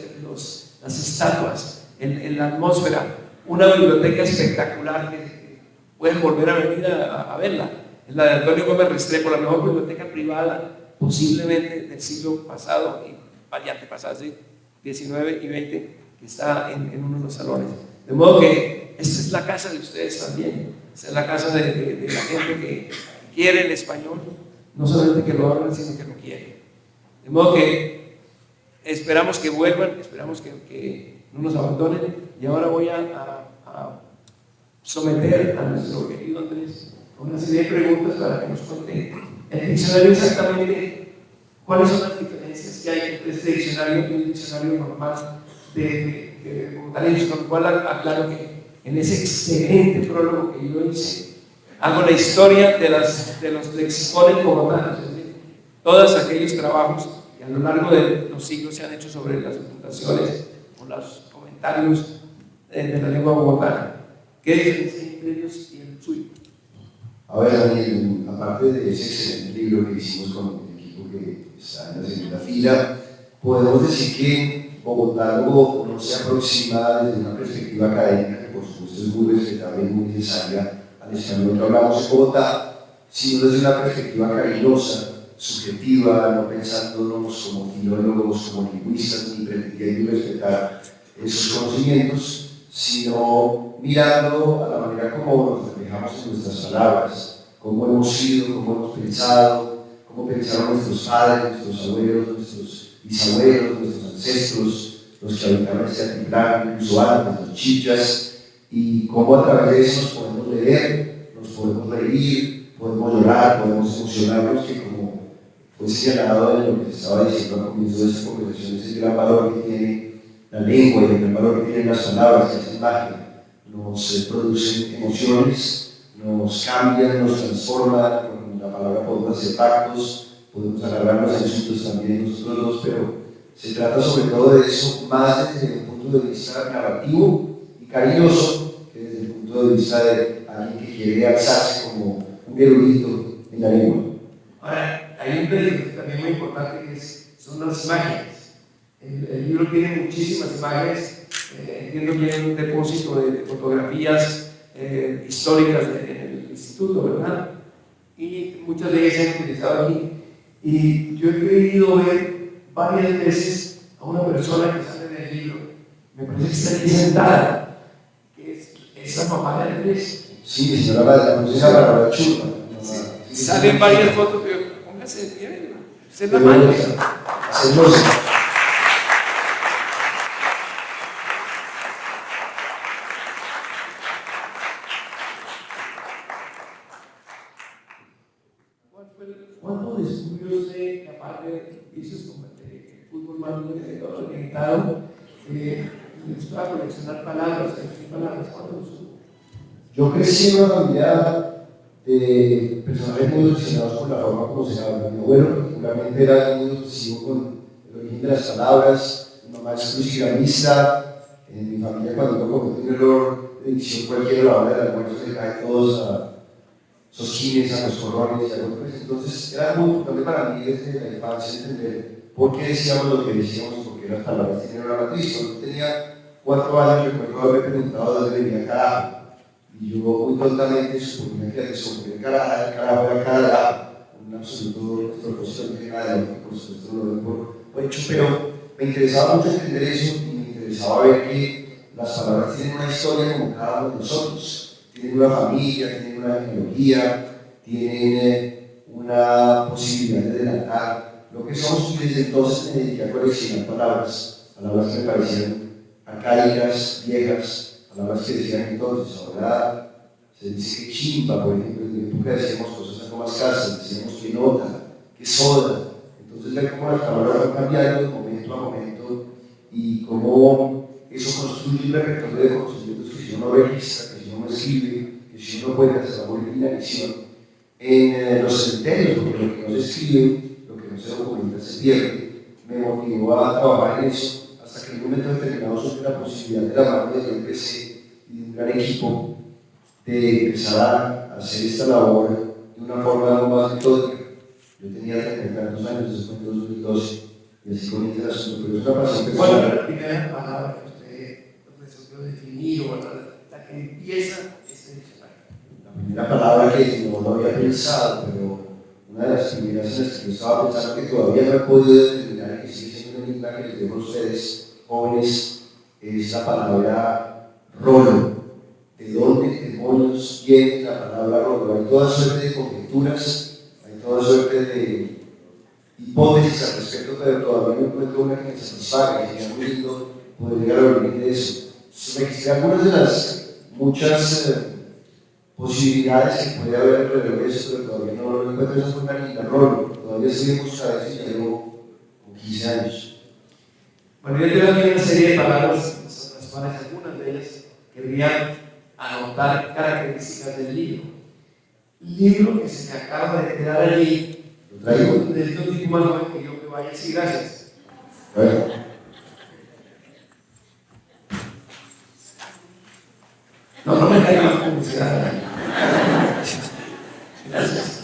Speaker 5: las estatuas, la atmósfera, una biblioteca espectacular que pueden volver a venir a verla. Es la de Antonio Gómez Restrepo, la mejor biblioteca privada posiblemente del siglo pasado y antepasado, ¿sí? 19 y 20, que está en uno de los salones. De modo que esta es la casa de ustedes también, esta es la casa de la gente que quiere el español, no solamente que lo hablan, sino que lo quiere. De modo que esperamos que vuelvan, esperamos que no nos abandonen, y ahora voy a someter a nuestro querido Andrés a una serie de preguntas para que nos cuente el diccionario exactamente cuáles son las diferencias que hay entre este diccionario y un diccionario normal de bogotanos, con lo cual aclaro que en ese excelente prólogo que yo hice hago la historia de los lexicones bogotanos, es decir, todos aquellos trabajos que a lo largo de los siglos se han hecho sobre las fundaciones o los comentarios de la lengua bogotana. ¿Qué diferencia hay entre ellos y el suyo?
Speaker 6: A ver, Daniel, aparte de ese excelente libro que hicimos con el equipo que está en la segunda fila, podemos decir que Bogotá no se aproxima desde una perspectiva académica, que por supuesto es muy respetable y muy necesaria al español que hablamos en Bogotá, sino desde una perspectiva cariñosa, subjetiva, no pensándonos como filólogos, como lingüistas, ni pretendiendo respetar esos conocimientos, sino mirando a la manera como nos reflejamos en nuestras palabras, cómo hemos sido, cómo hemos pensado, cómo pensaron nuestros padres, nuestros abuelos, nuestros bisabuelos, nuestros ancestros, los que habitaron este altiplano, incluso antes, los chichas, y cómo a través de eso nos podemos leer, nos podemos reír, podemos llorar, podemos emocionarnos, que como fue señalado en lo que se estaba diciendo al comienzo de esta conversación, es el gran valor que tiene la lengua y el gran valor que tienen las palabras, que hacen magia, nos producen emociones, nos cambian, nos transforman, con la palabra podemos hacer pactos, podemos agarrarnos a insultos también nosotros dos, pero se trata sobre todo de eso más desde el punto de vista narrativo y cariñoso que desde el punto de vista de alguien que quiere alzarse como un erudito en la lengua.
Speaker 5: Ahora, hay un detalle también muy importante que son las imágenes. El libro tiene muchísimas imágenes, entiendo que hay un depósito de fotografías históricas en el instituto, ¿verdad? Y muchas de ellas se han utilizado aquí. Y yo he querido ver varias veces a una persona que sale en el libro, me parece que está aquí sentada, que es la mamá de Andrés.
Speaker 6: Sí, señora, la profesora Bárbara Churra.
Speaker 5: Salen varias fotos, pero póngase bien, usted es la madre. ¿Cuándo descubrió usted que aparte de vicios como el fútbol más organizado, le gustaba coleccionar palabras, ¿Cuándo lo supo?
Speaker 6: Yo crecí en una familia de personajes muy obsesionados por la forma como se habla. Mi abuelo particularmente era muy obsesivo con el origen de las palabras, mi mamá es crucigrafista, en mi familia cuando uno comete un error de dicción cualquiera a la hora del almuerzo se caen todos a sosquines, a los corrones y a golpes. Entonces era muy importante para mí desde la infancia entender por qué decíamos lo que decíamos y por qué las palabras tenían una matriz. Cuando tenía 4 años recuerdo haberme preguntado de dónde venía carajo. Y yo muy tontamente suponía que el carajo era carajo, un absoluto propósito, no tiene nada de lógico, por supuesto lo doy por hecho, pero me interesaba mucho entender eso y me interesaba ver que las palabras tienen una historia como cada uno de nosotros, tienen una familia, tienen una genealogía, tienen una posibilidad de delatar lo que somos, y desde entonces me dediqué a coleccionar palabras que me parecían arcaicas, viejas, palabras que decían entonces. Ahora se dice que chimba, por ejemplo, en mi época decíamos cosas algo más casas, decíamos que nota, que soda. Entonces ver cómo las palabras van cambiando de momento a momento y cómo eso construye un repertorio de conocimientos que si uno registra, que si uno escribe, que si uno puede hacer la buena inanición en los cementerios, porque lo que no se escribe, lo que no se documenta se pierde, me motivó a trabajar en eso, hasta que en un momento determinado surgió la posibilidad de la mano de empecé y de un gran equipo de empezar a hacer esta labor de una forma más metódica. Yo tenía 30 años, eso fue en 2012, y así comienza el asunto, pero es una pasión personal.
Speaker 5: ¿Cuál es la primera palabra que usted resolvió definir o la que empieza ese diccionario?
Speaker 6: La primera palabra que no lo había pensado, pero una de las primeras en las que yo estaba pensando que todavía no he podido determinar y que sigue siendo una enigma que les dejo a ustedes, jóvenes, es la palabra rolo. ¿De dónde demonios viene la palabra rolo? Hay toda suerte de conjeturas, hay toda suerte de hipótesis al respecto, pero todavía no encuentro una que me satisfaga y sería muy lindo poder llegar al origen de eso. Registré algunas de las muchas posibilidades que puede haber alrededor de eso, pero todavía no lo encuentro. Esa fue una linda rol, todavía estoy en busca de eso y ya llevo 15 años.
Speaker 5: Bueno, yo tengo aquí una serie de palabras, sobre las cuales algunas de ellas querrían anotar características del libro. Libro que se me acaba de quedar allí, del tipo más joven que yo, que vaya así, gracias. No me caiga más publicidad. Gracias.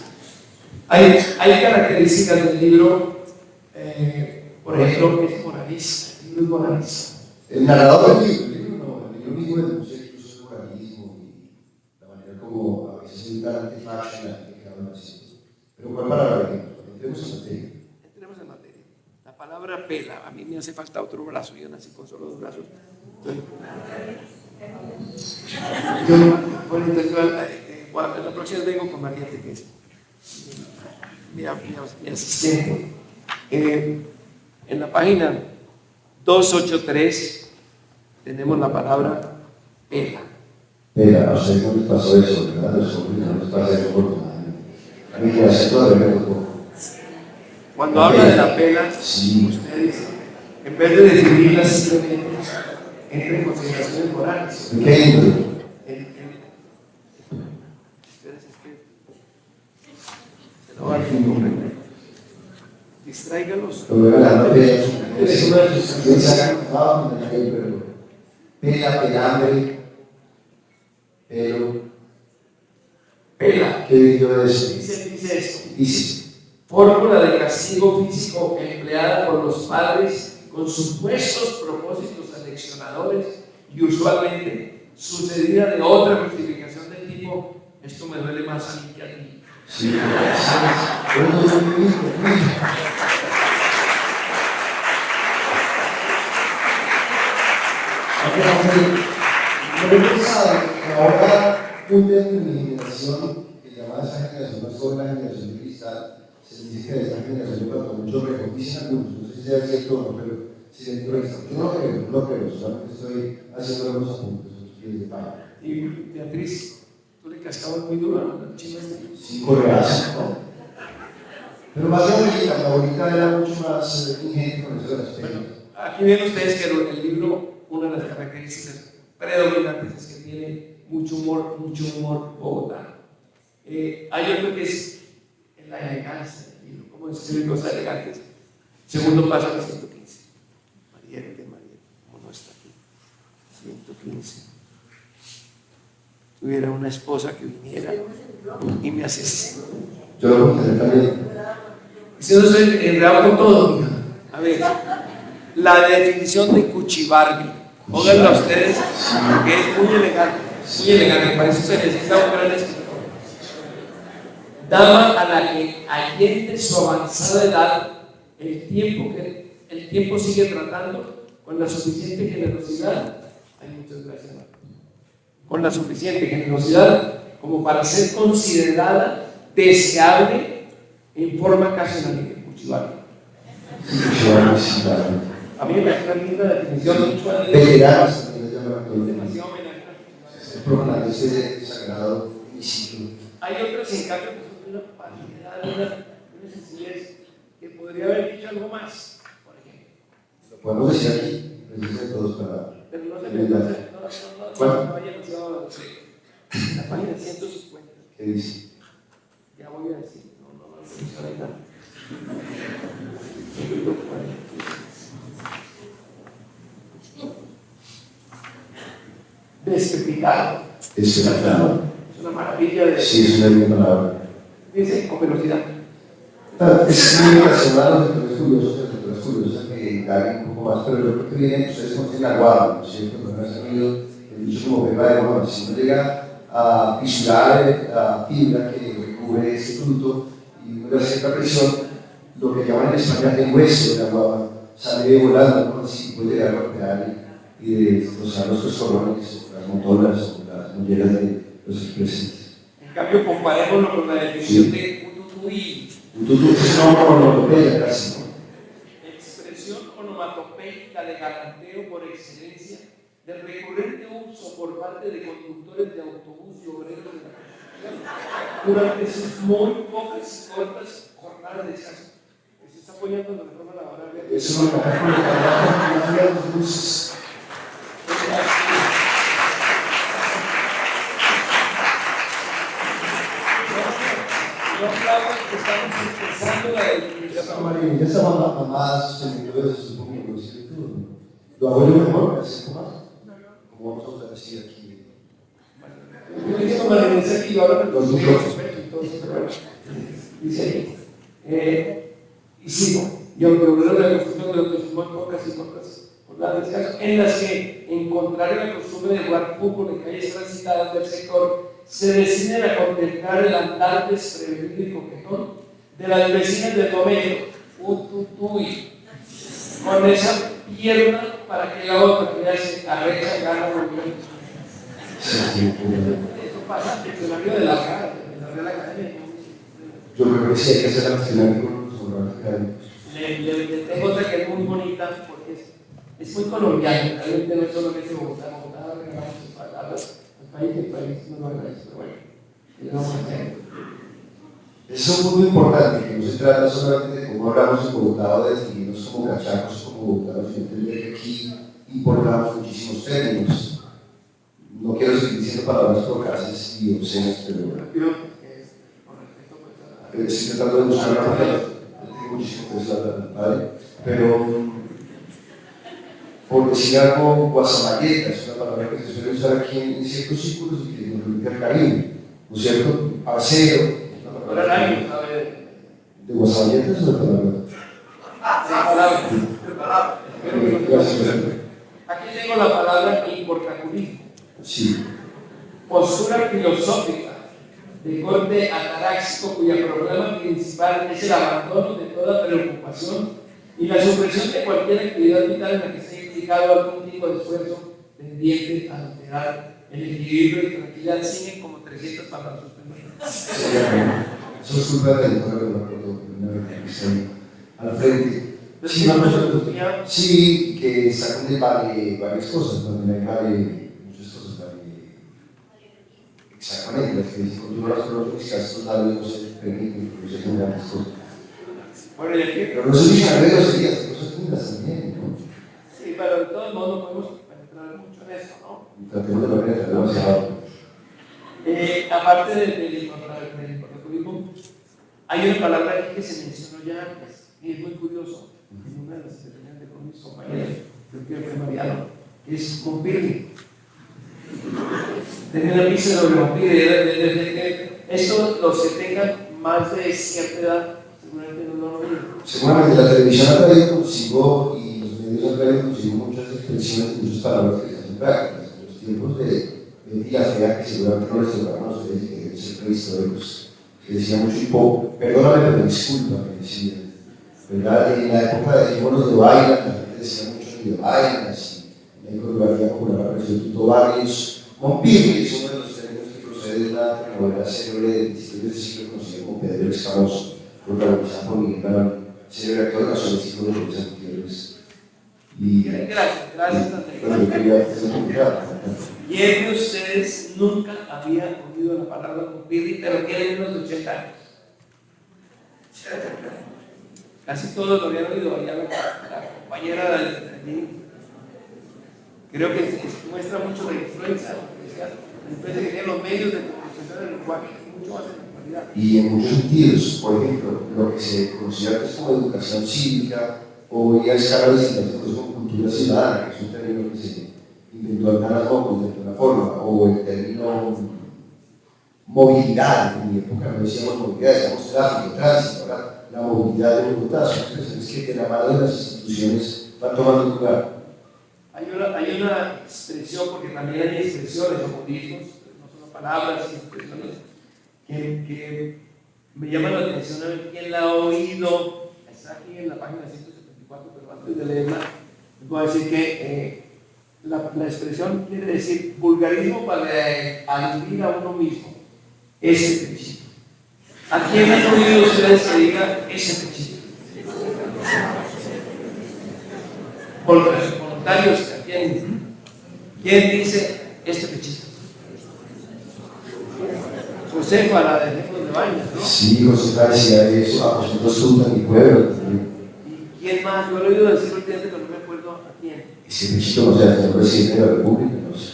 Speaker 5: Hay características del libro, por ejemplo, que es moralista. El libro es moralista.
Speaker 6: El narrador del libro no, el libro mismo denuncia incluso el moralismo y la manera como a veces hay tan anti-faction que hablan así. Pero ¿cuál palabra? Entremos en materia.
Speaker 5: Entremos en materia. La palabra pela, a mí me hace falta otro brazo, yo nací con solo 2 brazos. La próxima vengo con Mariette, que es mi asistente. En la página 283 tenemos la palabra pela.
Speaker 6: Pela, a ustedes no les pasó eso, ¿verdad? Los hombres no les pasa eso por nada. A mí me hace todo de ver un poco.
Speaker 5: Cuando habla de la pela,
Speaker 6: sí,
Speaker 5: usted dice, en vez de definirla simplemente, entra en consideraciones morales.
Speaker 6: ¿en qué índole?
Speaker 5: Se lo va a comprender. Distráigalos.
Speaker 6: Es una de sus canciones, pero pela, pelambre, pero.
Speaker 5: Pela.
Speaker 6: ¿Qué digo de eso?
Speaker 5: Dice esto.
Speaker 6: Dice.
Speaker 5: Fórmula de castigo físico empleada por los padres con supuestos propósitos aleccionadores y usualmente sucedida de otra justificación del tipo, esto me duele más a mí que a ti.
Speaker 6: Sí, no he pensado que ahora un de mi generación, que llamada esa generación más joven, la generación de cristal, se dice que de esta generación yo cuando mucho mejor, dicen algunos, no sé si sea cierto o no, pero si dentro de esta, yo no creo, solamente estoy haciendo algunos apuntes, de página.
Speaker 5: Y Beatriz, tú le cascabas muy duro al chino este.
Speaker 6: Sí, correazo, no. Pero más de la abuelita era mucho más ingente con eso de las penas.
Speaker 5: Aquí ven ustedes que el libro, una de las características predominantes es que tiene mucho humor bogotano. Hay otro que es la elegancia del libro, cómo escribir cosas elegantes. Segundo paso a la 115. Mariette, ¿cómo no está aquí? 115. Tuviera una esposa que viniera y me asesinara.
Speaker 6: Yo lo voy a tener también.
Speaker 5: Si no estoy enredado con todo. A ver, la definición de cuchibarbi. Pónganlo a ustedes, que es muy elegante, para eso se necesita un gran escritor. Dama a la que allende su avanzada edad, el tiempo sigue tratando con la suficiente generosidad. Hay muchas gracias, Marco. Con la suficiente generosidad como para ser considerada deseable en forma ocasional de cuchibarbi. A mí me parece una linda definición.
Speaker 6: Veteranos también le llaman
Speaker 5: Demasiado homenaje.
Speaker 6: el programa ese sagrado discípulo.
Speaker 5: Hay otras, en cambio, que son de una variedad, una sencillez, que podría haber dicho algo más, por ejemplo.
Speaker 6: Lo podemos decir aquí, precisamente todos para.
Speaker 5: Pero no se me no vaya demasiado la página 150.
Speaker 6: ¿Qué dice?
Speaker 5: Ya voy a decir, no menciona nada. Despepitado.
Speaker 6: Despepitado.
Speaker 5: Es una maravilla de...
Speaker 6: Sí, es una linda palabra.
Speaker 5: Dice con velocidad.
Speaker 6: Es muy relacionado a los sectores curiosos que indaguen un poco más, pero yo creo que vienen, ustedes conocen la guava, ¿no es cierto? No han sabido el dicho como pepa de guava, si uno llega a fisurar la fibra que recubre ese fruto y uno le hace cierta presión, lo que llaman en España el hueso de la guava sale volando, ¿no? Así puede llegar a golpear y destrozar los coscorrones, las motoras o las molleras de los presentes.
Speaker 5: En cambio, comparémoslo con la definición de ututuí.
Speaker 6: Ututu es una onomatopeya casi, ¿no?
Speaker 5: Expresión onomatopeica de galanteo por excelencia, de recurrente uso por parte de conductores de autobús y obreros de la construcción durante sus muy pocas y cortas jornadas de descanso. Se está apoyando en la reforma laboral.
Speaker 6: Es una mayoría de los buses.
Speaker 5: Estamos empezando la definición.
Speaker 6: Ya estamos mamadas, sostenibles, supongo que lo hiciste tú. Lo hago yo mejor, así como más. Como vamos a usar así aquí.
Speaker 5: Yo dije con la evidencia aquí, ahora me
Speaker 6: Los
Speaker 5: lo
Speaker 6: números.
Speaker 5: dice ahí. Y sigo. Y aunque obrero de la construcción de los que suman pocas y pocas jornadas de descanso, en las que, en contrario a la costumbre de jugar fútbol en calles transitadas del sector, se deciden a contemplar el andar desprevenido y coquetón de las vecinas de Tomello, ututuí, con esa pierna para que la otra que ya se arrecha gana movimiento. Eso pasa en el escenario de la Real Academia.
Speaker 6: Yo creo que sí hay que hacer la nacional con los honorarios académicos.
Speaker 5: Le tengo otra que es muy bonita porque es muy colombiana. Realmente no es solamente Bogotá regalamos sus palabras al país, el país no lo agradece, pero bueno, ¿qué le vamos a hacer?
Speaker 6: Eso es un punto importante, que no se trata solamente de cómo hablamos en Bogotá o de definirnos como cachacos como bogotanos, sino entender que aquí importamos muchísimos términos. No quiero seguir diciendo palabras procaces y obscenas, pero estoy tratando de buscar una palabra, tengo muchísimo que decir, ¿vale? Pero, por decir algo, guasamayeta es una palabra que se suele usar aquí en ciertos círculos y que nos remite al Caribe, ¿no es cierto? Parcero, una palabra de guasamayeta es una palabra. Gracias.
Speaker 5: Aquí tengo la palabra importaculismo.
Speaker 6: Sí.
Speaker 5: Postura filosófica de corte ataráxico cuya problema principal es el abandono de toda preocupación y la supresión de cualquier actividad vital en la que esté implicado algún tipo de esfuerzo tendiente a alterar el equilibrio y tranquilidad. Siguen como 300 palabras.
Speaker 6: Eso es culpa del editor que me acuerdo que está ahí al frente. Sí, que sacan de varias cosas, también hay muchas cosas, exactamente, las que dicen con todas las cosas, estos labios no se permiten, porque se hacen grandes cosas.
Speaker 5: Bueno,
Speaker 6: pero no se dicen groserías, cosas lindas también, ¿no?
Speaker 5: Sí, pero de todos modos no podemos penetrar mucho en eso, ¿no?
Speaker 6: Y tratemos de no penetrar demasiado.
Speaker 5: Aparte del importaculismo, hay una palabra aquí que se mencionó ya antes, y es muy curioso, en una de las intervenciones con mis compañeros, creo que fue Mariano, que es Montpirri. Tenía la pista sobre Montpirri, desde que esto, los que tengan más de cierta edad, seguramente no lo ven.
Speaker 6: Seguramente la televisión ha traído consigo y los medios han traído consigo muchas expresiones y muchas palabras que se hacen prácticas. En los tiempos de Betty la Fea, que seguramente no les tocaron a ustedes, que deben ser prehistóricos, que decía mucho y poco, perdóname, pero disculpa, me decía. ¿Verdad? En la época de monos de baila, la gente decía mucho ni de bailas, y la iconografía popular apareció Tuto Barrios. Montpirri es uno de los términos que procede de una novela célebre del principio del siglo conocida como Pedro el Escamoso, protagonizada por Miguel Barón, célebre actor nacional del siglo de Luis Gutiérrez.
Speaker 5: Gracias, Andrés. ¿Quién de ustedes nunca había oído la palabra Montpirri, pero tiene menos de 80 años? Casi todos lo habían oído, allá la compañera de allí. Creo que muestra mucho la influencia, la influencia que tienen los medios de comunicación del lenguaje, mucho más en la actualidad.
Speaker 6: Y en muchos sentidos, por ejemplo, lo que se considera que es como educación cívica o ya escala de como cultura ciudadana, que es un término que se inventó al canal de alguna forma, término movilidad. En mi época no decíamos movilidad, decíamos tráfico, tránsito. Ahora la movilidad de Bogotá son expresiones que de la mano de las instituciones van tomando lugar.
Speaker 5: Hay una expresión, porque también hay expresiones o modismos, no solo palabras, sino expresiones que me llaman la atención a ver quién la ha oído. Está aquí en la página 174, pero antes de leerla, les voy a decir que la expresión quiere decir vulgarismo para aludir a uno mismo. Ese pechito. ¿A quién han oído ustedes que diga ese pechito? Por los voluntarios, ¿quién dice este pechito? Josefa, la de Jefos de Bañas, ¿no?
Speaker 6: Sí, Josefa decía eso, aposentos junto a mi pueblo.
Speaker 5: ¿Y quién más? Yo lo he oído decir últimamente, pero no me acuerdo a quién.
Speaker 6: Ese pechito no sea el presidente de la República, no sé.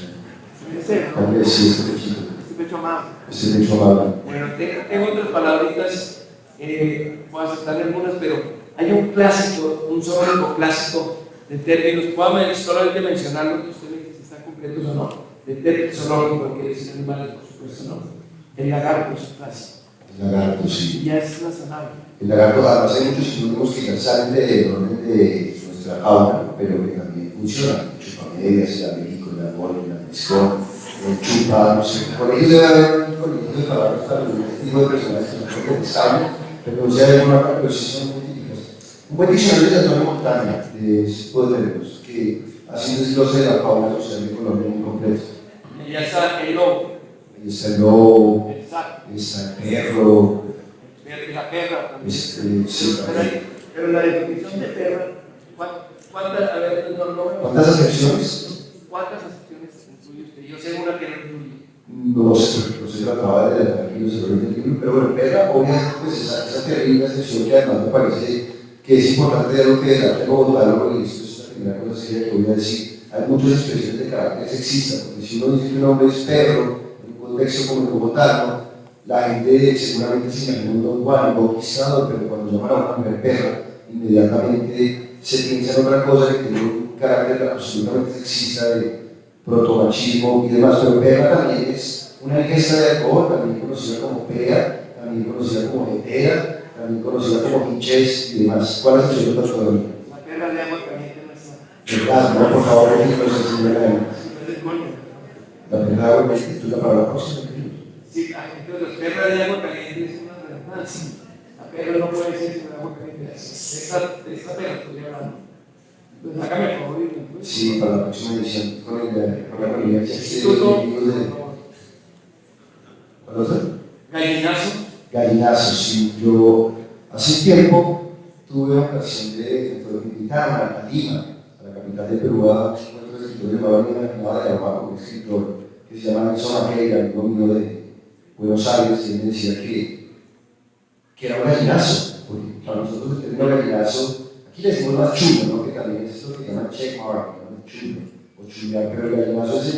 Speaker 5: Ese, ¿no?
Speaker 6: Tal vez sí, este pechito.
Speaker 5: Este pecho amable.
Speaker 6: Este pecho amable.
Speaker 5: Bueno, tengo otras palabritas, voy a aceptar algunas, pero hay un clásico, un sonónico clásico de términos, puedo solamente mencionarlo, que usted me dice si están completos o no, de términos sonóricos, que decir animales, por supuesto, no. El lagarto es un clásico.
Speaker 6: El lagarto, sí.
Speaker 5: Ya es razonable.
Speaker 6: El lagarto, además hay muchos sinónimos que ya salen del orden de nuestra fauna, pero que también funcionan. Chupamedias, el abejícola, el gol, el pescón, el chupa, no sé. Por ahí debe haber un colegio de palabras para un tipo de personajes que no son detestables, pero no sé, hay una pero sí son muy típicas. Un buen diccionario de Antonio Montaña, de ese tipo de términos, que hace un desglose de la fauna social de Colombia muy completo.
Speaker 5: Y ya está el lobo.
Speaker 6: Ahí está el lobo,
Speaker 5: Exacto.
Speaker 6: está el perro,
Speaker 5: La perra también.
Speaker 6: sí,
Speaker 5: Pero la definición de perra, ¿cuántas, a ver, no,
Speaker 6: ¿cuántas acepciones?
Speaker 5: ¿cuántas acepciones incluye usted? Yo sé una que no incluye.
Speaker 6: No se trataba de la del libro, pero bueno, perra, obviamente, pues esa terrible excepción que además me parece que es importante de lo que el bogotano, y esto es la primera cosa seria que voy a decir, hay muchas expresiones de carácter sexista, porque si uno dice que un hombre es perro, en un contexto como el bogotano, la gente seguramente se imagina un Don Juan, un conquistador, pero cuando llaman a una mujer perra, inmediatamente se piensa en otra cosa que tiene un carácter absolutamente sexista de protomachismo y demás, pero perra también es una ingesta de alcohol, también conocida como pea, también conocida como hetera, también conocida como hinches y demás. ¿Cuál es el suyo todavía?
Speaker 5: La perra de agua caliente no está.
Speaker 6: ¿Verdad? No, por favor, la perra de agua caliente, ¿tú la palabra próxima?
Speaker 5: Sí, entonces la perra de agua caliente es una redundancia. La perra no puede ser sin agua caliente. Esta perra estoy hablando. Entonces, hágame el favor.
Speaker 6: Sí, para la próxima edición, con la convivencia. ¿Cuál otra?
Speaker 5: Gallinazo.
Speaker 6: Gallinazo, sí. Yo hace tiempo tuve ocasión de invitarme a Lima, a la capital de Perú, a un escritor llamado de Araujo, un escritor que se llama Nelson Agueira, amigo mío de Buenos Aires, y él me decía que era un gallinazo, porque para nosotros el término gallinazo, aquí le decimos más chulo, ¿no? Que también es lo que llaman check mark, ¿no? Chulo, o chulear, pero el gallinazo es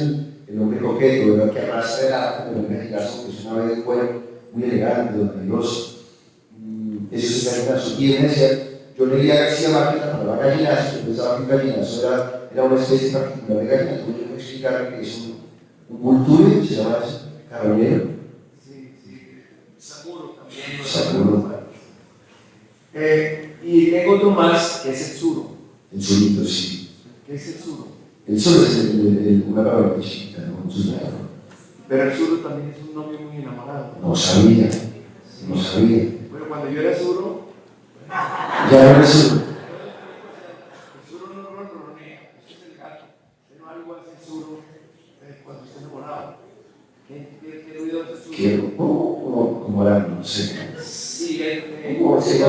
Speaker 6: el hombre coqueto, ¿verdad? Que arrastra el arte, pero el gallinazo que es una ave de cuero muy elegante, vanidoso. Eso es el gallinazo. Y él me decía, yo leía a García Márquez la palabra gallinazo, yo pensaba que el gallinazo era una especie particular de gallinazo, yo tengo que explicar que es un vulture, se llama eso, carabinero.
Speaker 5: Sí, Saguro también.
Speaker 6: Saguro.
Speaker 5: Y tengo otro más, que es el suro.
Speaker 6: El surito, sí.
Speaker 5: ¿Qué es el suro?
Speaker 6: El suro es una palabra chiquita, ¿no?
Speaker 5: Pero el suro también es un nombre muy enamorado.
Speaker 6: No sabía.
Speaker 5: Bueno, cuando yo era suro,
Speaker 6: Ya era suro.
Speaker 5: el suro no ronronea, eso es el gato, pero algo hace el suro cuando está enamorado. ¿Qué ruido hace el suro?
Speaker 6: Como era, no sé.
Speaker 5: Sí,
Speaker 6: No sé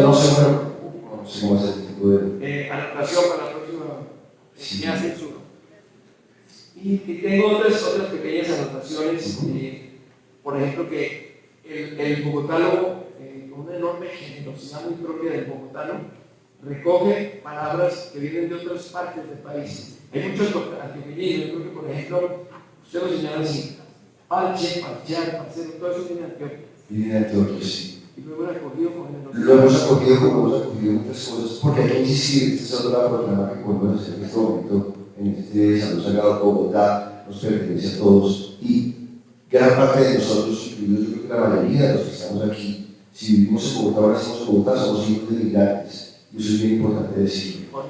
Speaker 6: cómo hacer este tipo de...
Speaker 5: anotación para la próxima.
Speaker 6: Sí.
Speaker 5: ¿Qué hace el suro? Y tengo otras pequeñas anotaciones, por ejemplo, que el bogotano, con una enorme generosidad muy propia del bogotano, recoge palabras que vienen de otras partes del país. Hay muchos antioqueños, yo creo que, por ejemplo, usted lo señala así, parche, parchear, parcero, todo eso viene de Antioquia.
Speaker 6: Viene de Antioquia, sí.
Speaker 5: Y luego lo he acogido con generosidad.
Speaker 6: Lo hemos acogido como hemos acogido muchas cosas, porque hay que insistir, este es otro programa que podemos hacer en este momento, en este Salón Sagrado Bogotá, nos pertenece a todos, y gran parte de nosotros, incluidos yo creo que la mayoría de los que estamos aquí, si vivimos en Bogotá, ahora estamos en Bogotá, somos hijos de migrantes. Y eso es bien importante decirlo.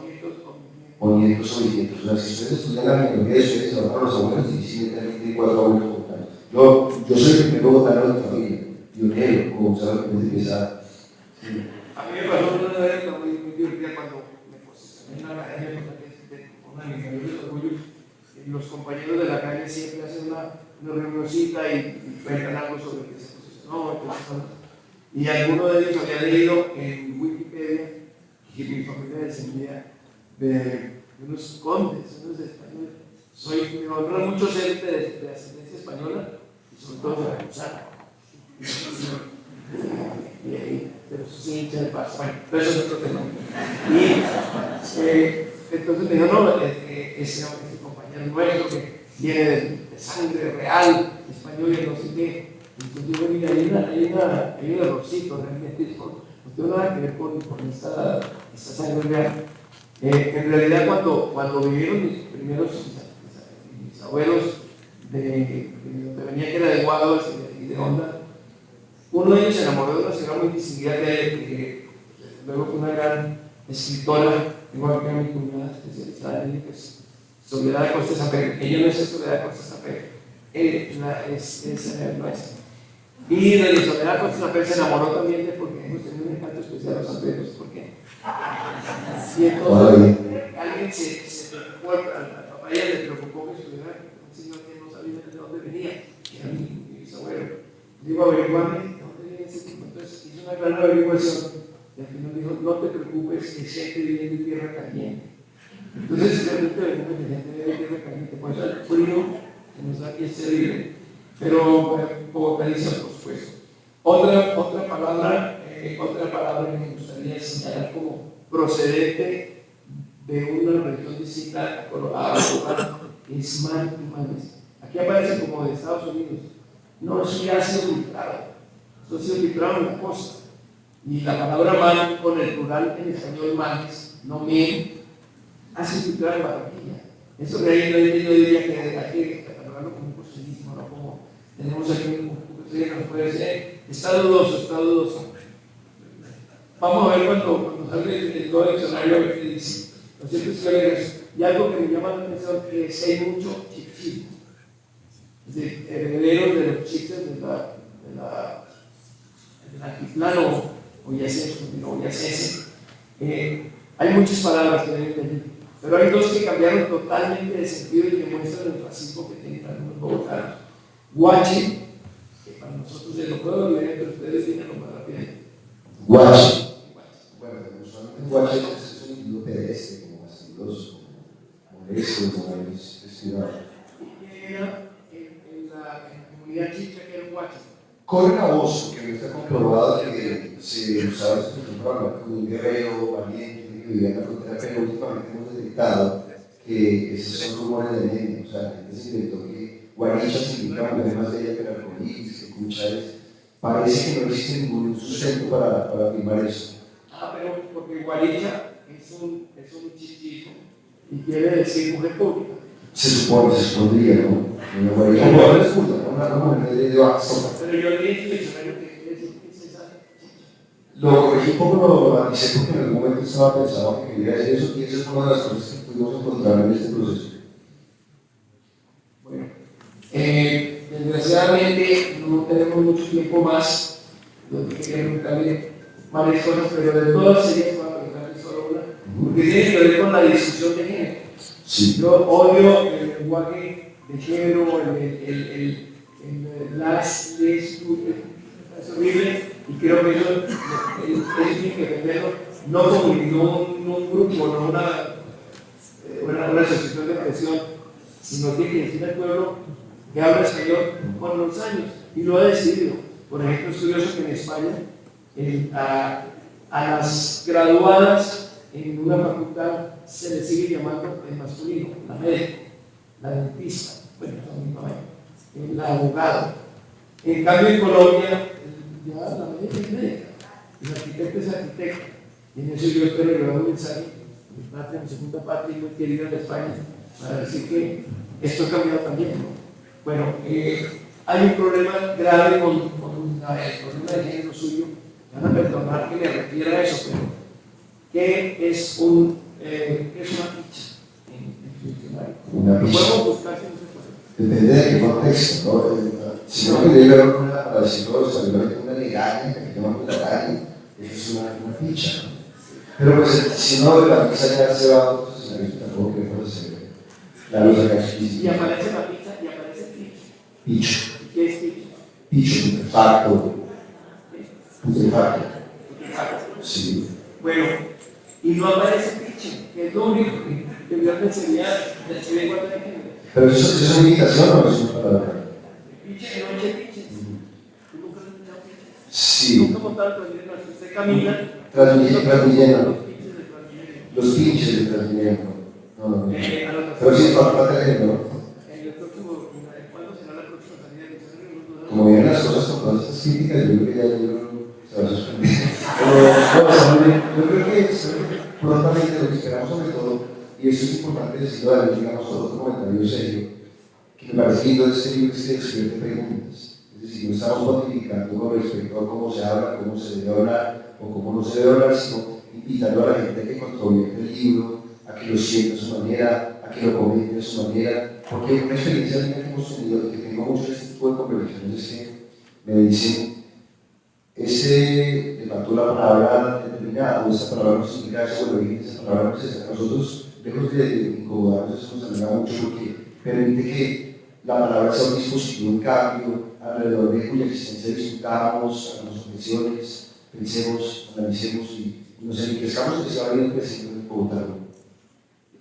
Speaker 6: O nietos o bisnietos. O sea, si ustedes estudian la biología de ustedes, se van a los abuelos difícilmente 4 abuelos bogotanos. Yo soy el primer bogotano de mi familia, pionero, como saben que me empieza.
Speaker 5: A mí me pasó una vez muy divertida cuando me posicioné en la academia con una de mis mayores orgullos. Los compañeros de la calle siempre hacen una reunioncita y cuentan algo sobre el que se posicionó. Y alguno de ellos había leído en Wikipedia que mi familia descendía de unos condes, unos españoles. Me honra mucho ser de ascendencia española y sobre todo de veracruzana. Pero eso sí, hincha de paz. Bueno, pero eso es otro tema. Y entonces me dijo, no, ese compañero nuestro que viene de sangre real, español y no sé qué. Entonces yo mira, hay un errorcito realmente, no tiene nada que ver con esta sangre real. En realidad cuando vivieron mis primeros mis abuelos de donde venía, que era de Guaduas y de Honda, uno de ellos se enamoró de una señora muy distinguida que luego fue una gran escritora, igual que mi cuñada especializada en que es Soledad Costa Sapere. Ella no es Soledad Costa Sapere, es nuestra. Y de Soledad Costa Sapere se enamoró también de, porque hemos tenido un encanto especial a los saperos, porque y entonces alguien se preocupó, al papá ya le preocupó que estuviera un señor que no sabía de dónde venía, que era mi bisabuelo. Digo, averiguame, ¿de dónde viene ese tipo? Entonces hizo una gran averiguación y al final dijo, no te preocupes, es gente viviendo en tierra caliente. Entonces realmente venimos de gente viviendo en tierra caliente, por eso el frío que nos da aquí es terrible, pero bogotaniza, por supuesto. Otra palabra que me gustaría señalar como procedente de una región distinta a Bogotá es man y manes. Aquí aparece como de Estados Unidos. No, eso ya ha sido filtrado. Eso ha sido filtrado en la costa. Y la palabra man con el plural en español manes, no men, ha sido filtrado en Barranquilla. Eso de ahí yo diría que hay que catalogarlo como un posibilismo, no como tenemos aquí un que nos puede decir, está dudoso. Vamos a ver cuando salga el nuevo diccionario a ver qué dice. Lo cierto es que eso. Y algo que me llama la atención es que hay mucho chichín, es decir, herederos de los chistes del altiplano boyacense. Hay muchas palabras que deben tener, pero hay dos que cambiaron totalmente de sentido y que muestran el racismo que tienen algunos bogotanos. Guache, que para nosotros es lo puedo olvidar, pero ustedes tienen lo más rápido.
Speaker 6: Guache. Bueno, usualmente Guache es un individuo pedestre, como fastidioso, como molesto, como descuidado.
Speaker 5: ¿Y qué era en la comunidad chicha que era un guache?
Speaker 6: Corre la voz, que no está comprobado que se usaba esta expresión para hablar como un guerrero valiente que vivía en la frontera, pero últimamente hemos detectado que esos son rumores de medio. O sea, la gente se inventó que Guaricha significa mujer más bella que el arcoíris, que Cuchares. Parece que no existe ningún sustento para afirmar eso.
Speaker 5: Pero porque Guaricha es un chichito y quiere decir mujer pública.
Speaker 6: Se supondría, ¿no? Una Guaricha no es pública, una mujer de bajo.
Speaker 5: Pero yo leí en el diccionario que quiere decir princesa chicha.
Speaker 6: Lo corregí un poco, lo analicé porque en algún momento estaba pensado que quería decir eso, y esa es una de las cosas que pudimos encontrar en este proceso.
Speaker 5: Bueno, desgraciadamente no tenemos mucho tiempo más. Yo quería preguntarle varias cosas, pero de todas ellas voy a preguntarle solo una, porque tiene que ver con la discusión de género.
Speaker 6: Sí.
Speaker 5: Yo odio el lenguaje de género, el las es horrible, y creo que eso tiene que defenderlo, no como un grupo, no una asociación de presión, sino tiene que decir al pueblo que habla español con los años, y lo ha decidido. Por ejemplo, es curioso que en España a las graduadas en una facultad se les sigue llamando el masculino, la médica, la dentista, bueno, el abogado. En cambio, en Colombia, ya la médica es médica, el arquitecto es arquitecto. Y en eso yo espero llevar un mensaje, mi segunda patria y muy querida de España, para decir que esto ha cambiado también, ¿no? Bueno, hay un problema grave con el problema de género suyo. Me van a perdonar que me refiera a eso, pero ¿qué es una ficha en funcionario?
Speaker 6: Una
Speaker 5: ¿Lo
Speaker 6: ficha.
Speaker 5: podemos buscar si no se puede?
Speaker 6: Depende de qué contexto, ¿no? Si no me debe haber para decirlo, una legaña, que llama la legaña, eso es una ficha. Pero pues, si no, la pizza ya se va a otros escenarios, tampoco queremos hacer la luz acá explícita.
Speaker 5: Y aparece la pizza y aparece ficha.
Speaker 6: Picho.
Speaker 5: ¿Qué es ficha?
Speaker 6: Picho, putrefacto. Putrefacto. Sí.
Speaker 5: Bueno, y no aparece ficha, que es lo único que yo enseñar del CV cuando hay género.
Speaker 6: Pero eso es una invitación o es una palabra.
Speaker 5: Picha, no hay piches. ¿Tú nunca has escuchado piches?
Speaker 6: Sí.
Speaker 5: Nunca montado el Transmilenio, usted camina.
Speaker 6: Transmilenio.
Speaker 5: Los pinches
Speaker 6: Los pinches
Speaker 5: del Transmilenio.
Speaker 6: del Transmilenio. No.
Speaker 5: A los
Speaker 6: Pero sí, falta tener, ¿no?
Speaker 5: En el próximo, ¿cuándo será la próxima salida del Transmilenio?
Speaker 6: Como vienen las cosas con todas estas críticas, yo creo que ya el libro se va a suspender. Pero yo creo que prontamente lo que esperamos sobre todo, y eso es importante decirlo, digamos, otro comentario serio, que me parece lindo de este libro, es que explica preguntas. Es decir, no estamos cuantificando con respecto a cómo se habla, cómo se debe hablar o cómo no se debe hablar, sino invitando a la gente a que controle el libro, a que lo sienta a su manera, a que lo comente a su manera, porque una experiencia que hemos tenido y que tengo mucho en este tipo de conversaciones es que me dicen, le faltó la palabra determinada, o esa palabra no significa eso, o esa palabra no es esa. Nosotros, lejos de incomodarnos, eso nos alegra mucho porque permite que la palabra sea un dispositivo en cambio, alrededor de cuya existencia discutamos, hagamos objeciones, pensemos, analicemos y nos enriquezcamos que se va a ir creciendo en Bogotá.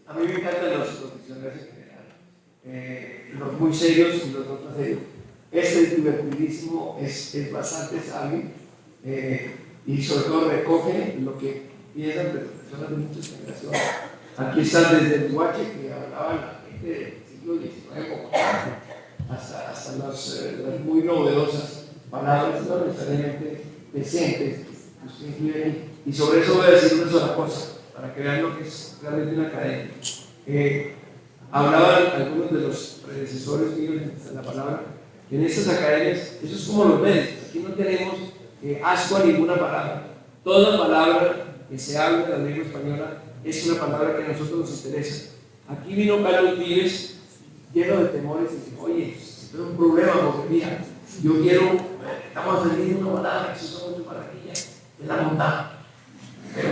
Speaker 5: A mí me encantan los profesionales en general, los muy serios y los no tan serios. Este es divertidísimo, es bastante sabio y sobre todo recoge lo que piensan de personas de muchas generaciones. Aquí están desde el guache que hablaba la gente del siglo XIX hasta las muy novedosas palabras, no necesariamente decentes, que usted incluye ahí. Y sobre eso voy a decir una sola cosa, para que vean lo que es realmente una academia. Hablaban algunos de los predecesores míos en la palabra, que en estas academias, eso es como los médicos, aquí no tenemos asco a ninguna palabra. Toda palabra que se habla en la lengua española es una palabra que a nosotros nos interesa. Aquí vino Carlos Vives lleno de temores y dijo, oye, esto es un problema porque mira, yo quiero, estamos aprendiendo una palabra que se usa mucho para aquí, es la montaña. Pero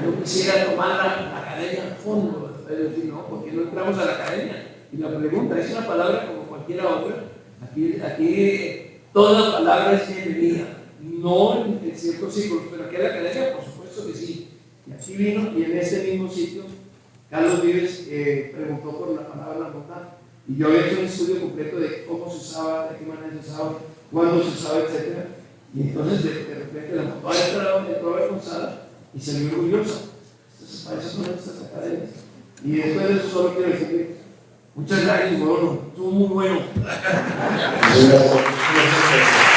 Speaker 5: yo quisiera tomar la academia a fondo, es decir, no, porque no entramos a la academia. Y la pregunta es una palabra como cualquier otra. Aquí toda palabra es bienvenida, no en ciertos círculos, pero aquí en la academia, por supuesto que sí. Y aquí vino, y en ese mismo sitio, Carlos Vives preguntó por la palabra la montaña. Y yo había hecho un estudio completo de cómo se usaba, de qué manera se usaba, cuándo se usaba, etc. Y entonces, de repente, la montaña entró avergonzada y se vio orgullosa. Entonces, para eso son estas academias. Y después de eso, solo quiero decirle muchas gracias, bueno, estuvo muy bueno.
Speaker 6: Muchas gracias.